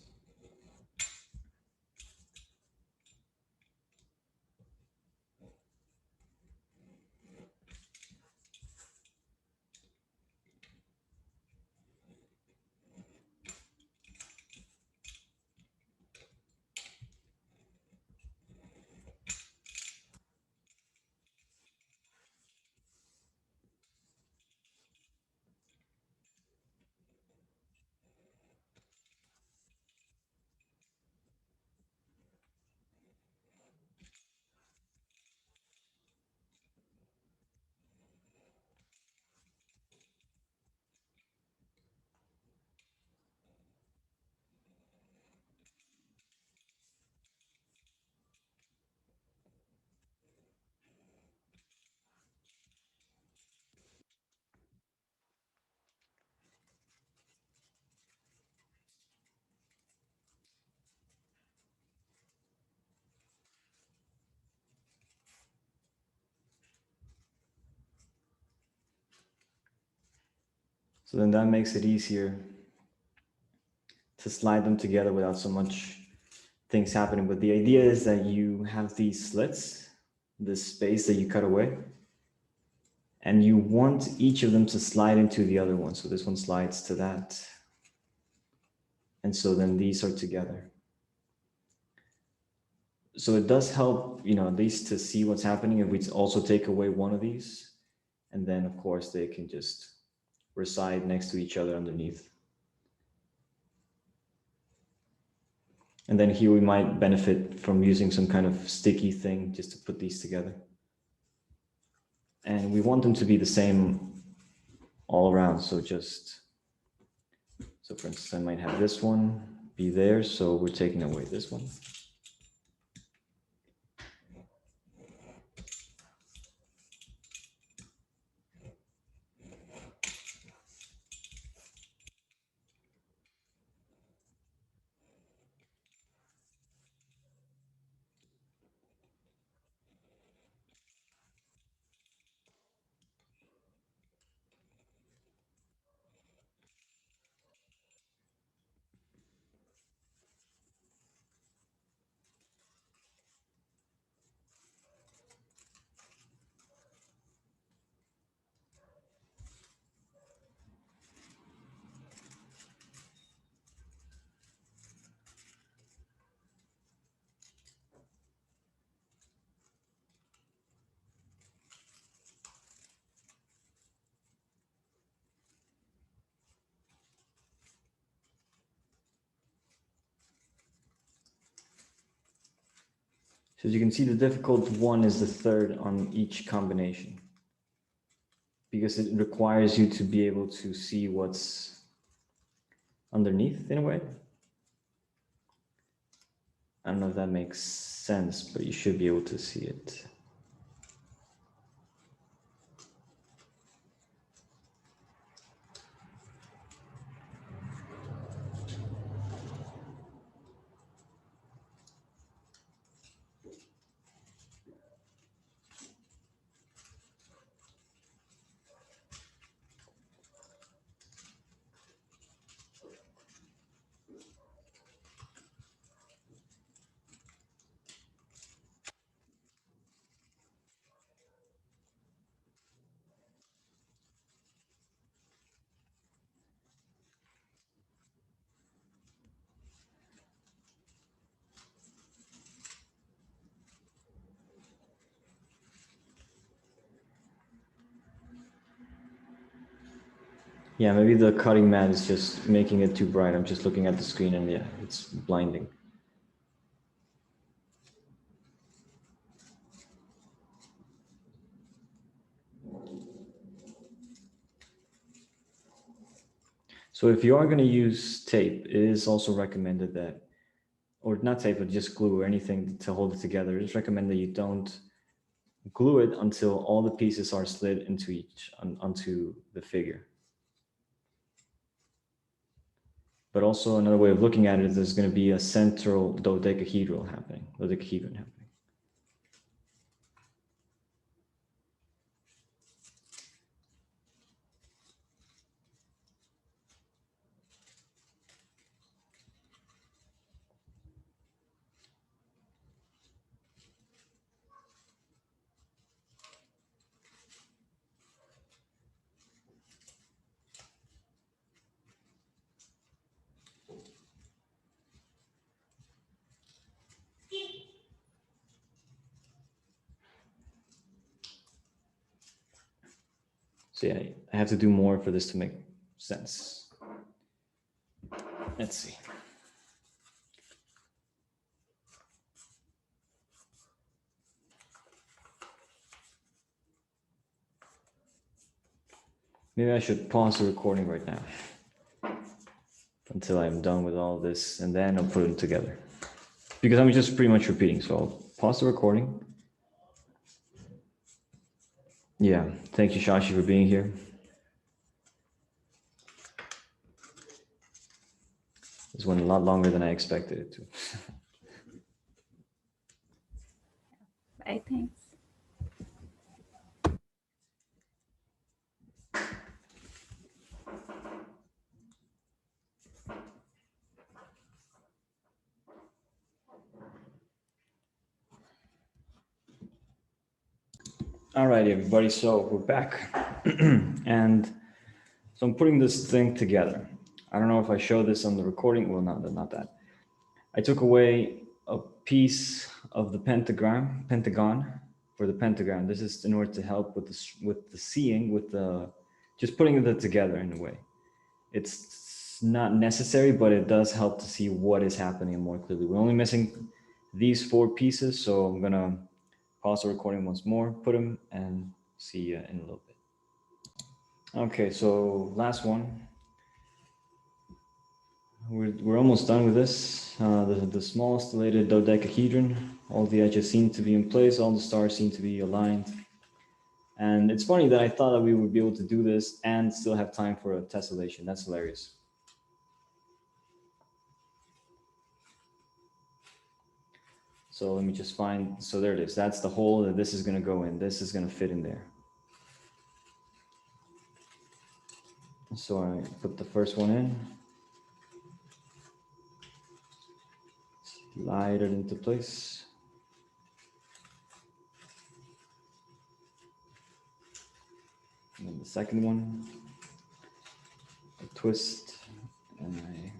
So then that makes it easier to slide them together without so much things happening. But the idea is that you have these slits, this space that you cut away, and you want each of them to slide into the other one. So this one slides to that. And so then these are together. So it does help, at least to see what's happening if we also take away one of these. And then of course they can just reside next to each other underneath. And then here we might benefit from using some kind of sticky thing just to put these together. And we want them to be the same all around. So for instance, I might have this one be there. So we're taking away this one. So as you can see, the difficult one is the third on each combination, because it requires you to be able to see what's underneath in a way. I don't know if that makes sense, but you should be able to see it. Yeah, maybe the cutting mat is just making it too bright. I'm just looking at the screen and yeah, it's blinding. So if you are going to use tape, it is also recommended that, or not tape, but just glue or anything to hold it together. It's recommended that you don't glue it until all the pieces are slid into onto the figure. But also another way of looking at it is there's going to be a central dodecahedron happening. So yeah, I have to do more for this to make sense. Let's see. Maybe I should pause the recording right now until I'm done with all this, and then I'll put them together. Because I'm just pretty much repeating, so I'll pause the recording. Yeah, thank you, Shashi, for being here. This went a lot longer than I expected it to. Bye, thanks. All right, everybody, so we're back. And so I'm putting this thing together. I don't know if I show this on the recording. Well, not that. I took away a piece of the pentagon for the pentagon. This is in order to help with the seeing, with the just putting it together in a way. It's not necessary, but it does help to see what is happening more clearly. We're only missing these 4 pieces, so I'm gonna pause the recording once more, put them, and see you in a little bit. Okay, so last one. We're almost done with this. The small stellated dodecahedron. All the edges seem to be in place. All the stars seem to be aligned. And it's funny that I thought that we would be able to do this and still have time for a tessellation. That's hilarious. So let me just find, so there it is. That's the hole that this is going to go in. This is going to fit in there. So I put the first one in. Slide it into place. And then the second one, I twist and I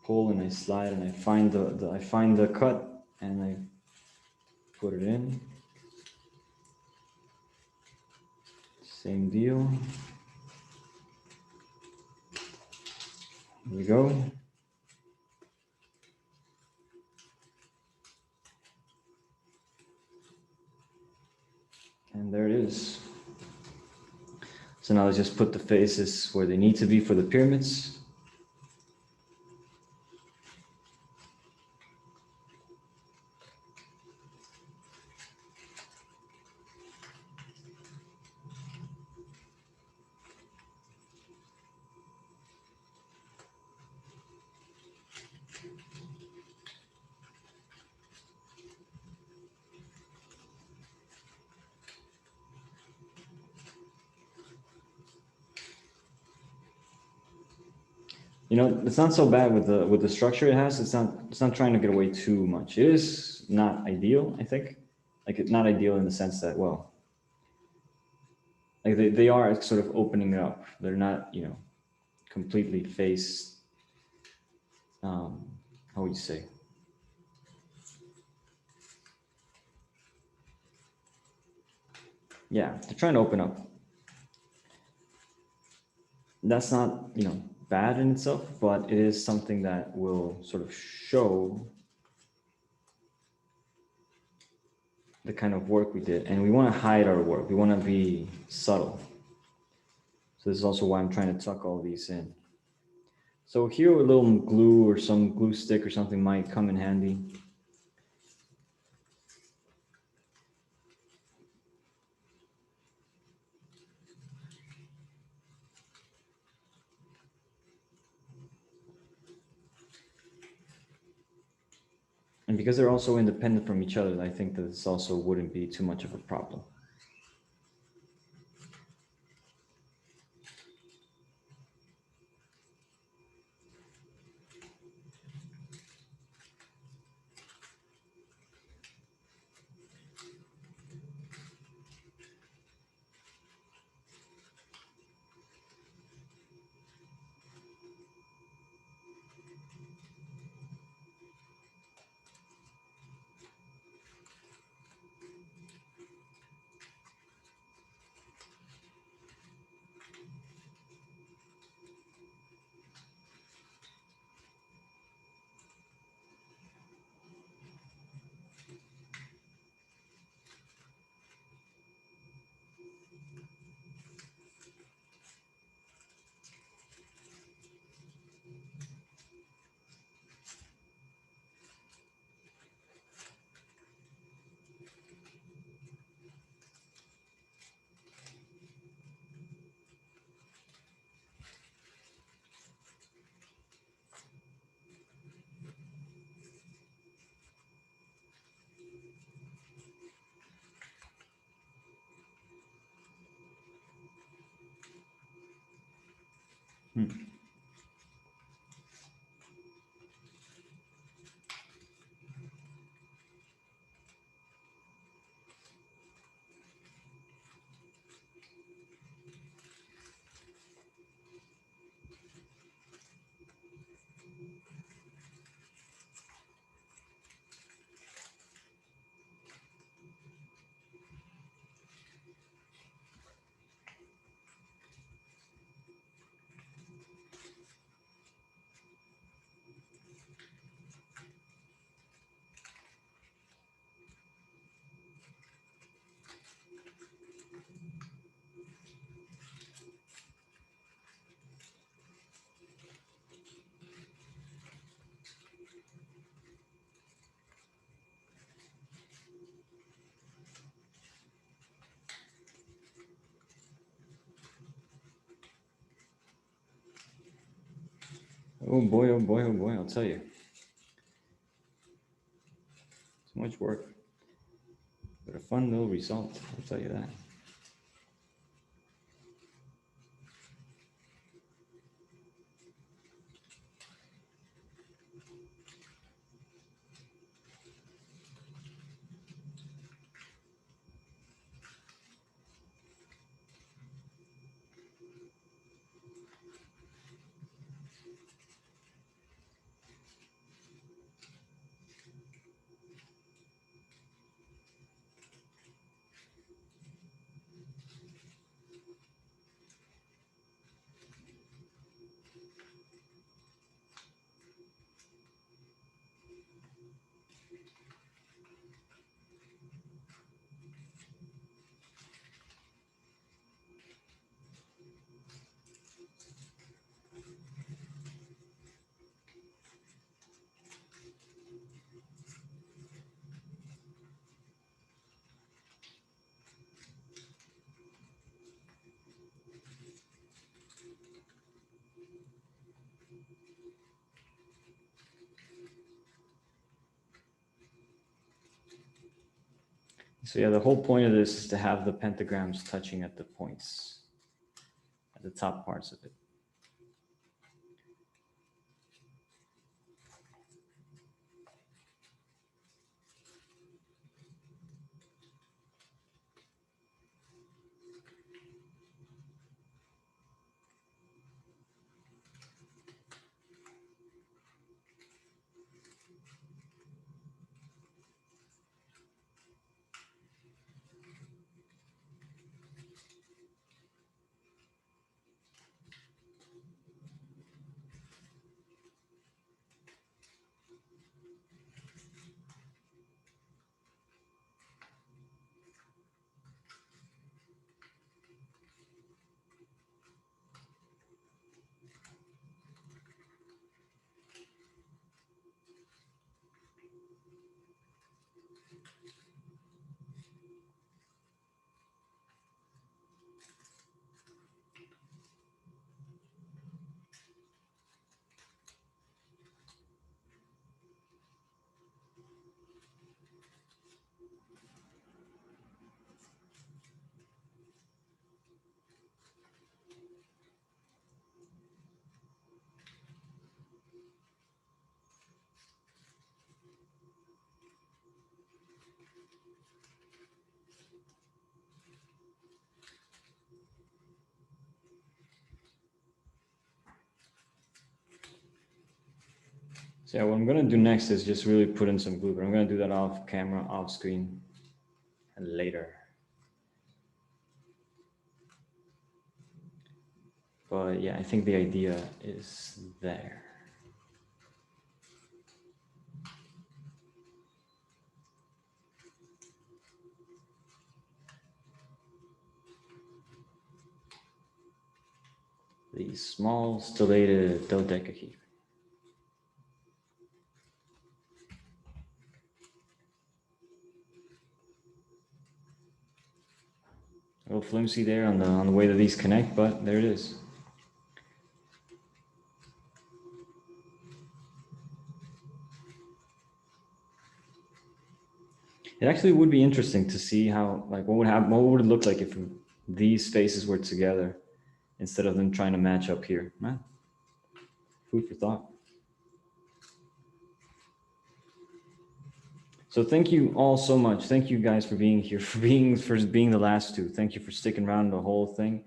pull and I slide and I find the cut and I put it in. Same deal. Here we go. And there it is. So now let's just put the faces where they need to be for the pyramids. You know, it's not so bad with the structure it has. It's not trying to get away too much. It is not ideal, I think. Like it's not ideal in the sense that, well, like they are sort of opening it up. They're not, you know, completely face, how would you say? Yeah, they're trying to open up. That's not, you know, bad in itself, but it is something that will sort of show the kind of work we did. And we want to hide our work. We want to be subtle. So this is also why I'm trying to tuck all these in. So here a little glue or some glue stick or something might come in handy. And because they're also independent from each other, I think that this also wouldn't be too much of a problem. Oh boy, oh boy, oh boy, I'll tell you. So much work, but a fun little result, I'll tell you that. So yeah, the whole point of this is to have the pentagrams touching at the points, at the top parts of it. So yeah, what I'm gonna do next is just really put in some glue, but I'm gonna do that off camera, off screen, and later. But yeah, I think the idea is there. The small stellated dodecahedron. A little flimsy there on the way that these connect, but there it is. It actually would be interesting to see how, like, what would happen, what would it look like if these spaces were together instead of them trying to match up here. Man, food for thought. So thank you all so much. Thank you guys for being here, for being the last two. Thank you for sticking around the whole thing.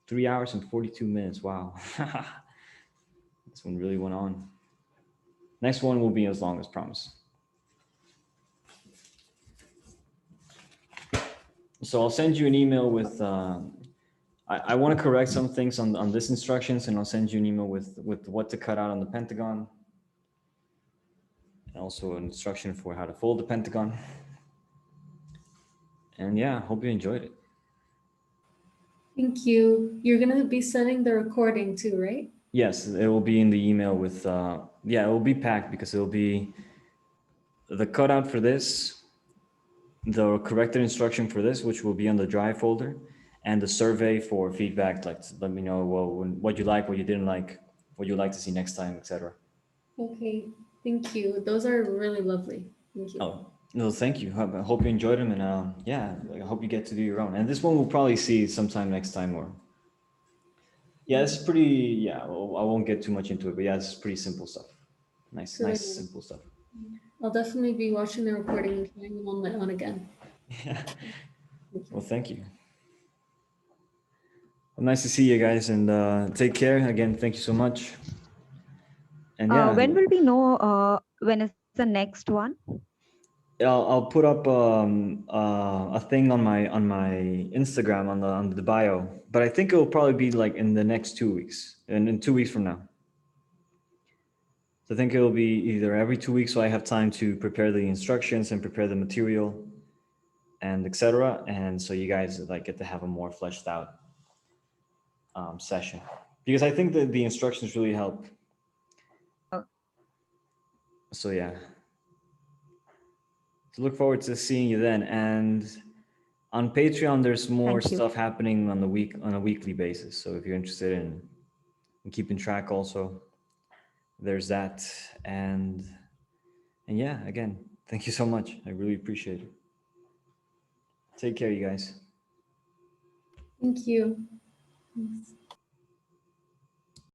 3 hours and 42 minutes. Wow. This one really went on. Next one will be as long as promised. So I'll send you an email with, I want to correct some things on this instructions, and I'll send you an email with what to cut out on the Pentagon. And also an instruction for how to fold the Pentagon. And yeah, hope you enjoyed it. Thank you. You're going to be sending the recording too, right? Yes, it will be in the email with, yeah, it will be packed because it will be the cutout for this, the corrected instruction for this, which will be on the drive folder, and the survey for feedback, like let me know what you like, what you didn't like, what you'd like to see next time, etc. Okay, thank you. Those are really lovely. Thank you. Oh, no, thank you. I hope you enjoyed them, and yeah, I hope you get to do your own. And this one we'll probably see sometime next time, or yeah, it's pretty, yeah, well, I won't get too much into it, but yeah, it's pretty simple stuff. Nice, Good. nice, simple stuff. I'll definitely be watching the recording and trying them on my own again. Yeah. Well, thank you. Well, nice to see you guys, and take care. Again, thank you so much. And yeah, When will we know when is the next one? I'll put up a thing on my Instagram on the bio, but I think it will probably be like in the next 2 weeks, and in 2 weeks from now. So I think it will be either every 2 weeks, so I have time to prepare the instructions and prepare the material, and etc. And so you guys like get to have a more fleshed out session, because I think that the instructions really help. So yeah. So look forward to seeing you then. And on Patreon, there's more stuff happening on a weekly basis. So if you're interested in keeping track also, there's that. And yeah, again, thank you so much. I really appreciate it. Take care, you guys. Thank you. Thanks.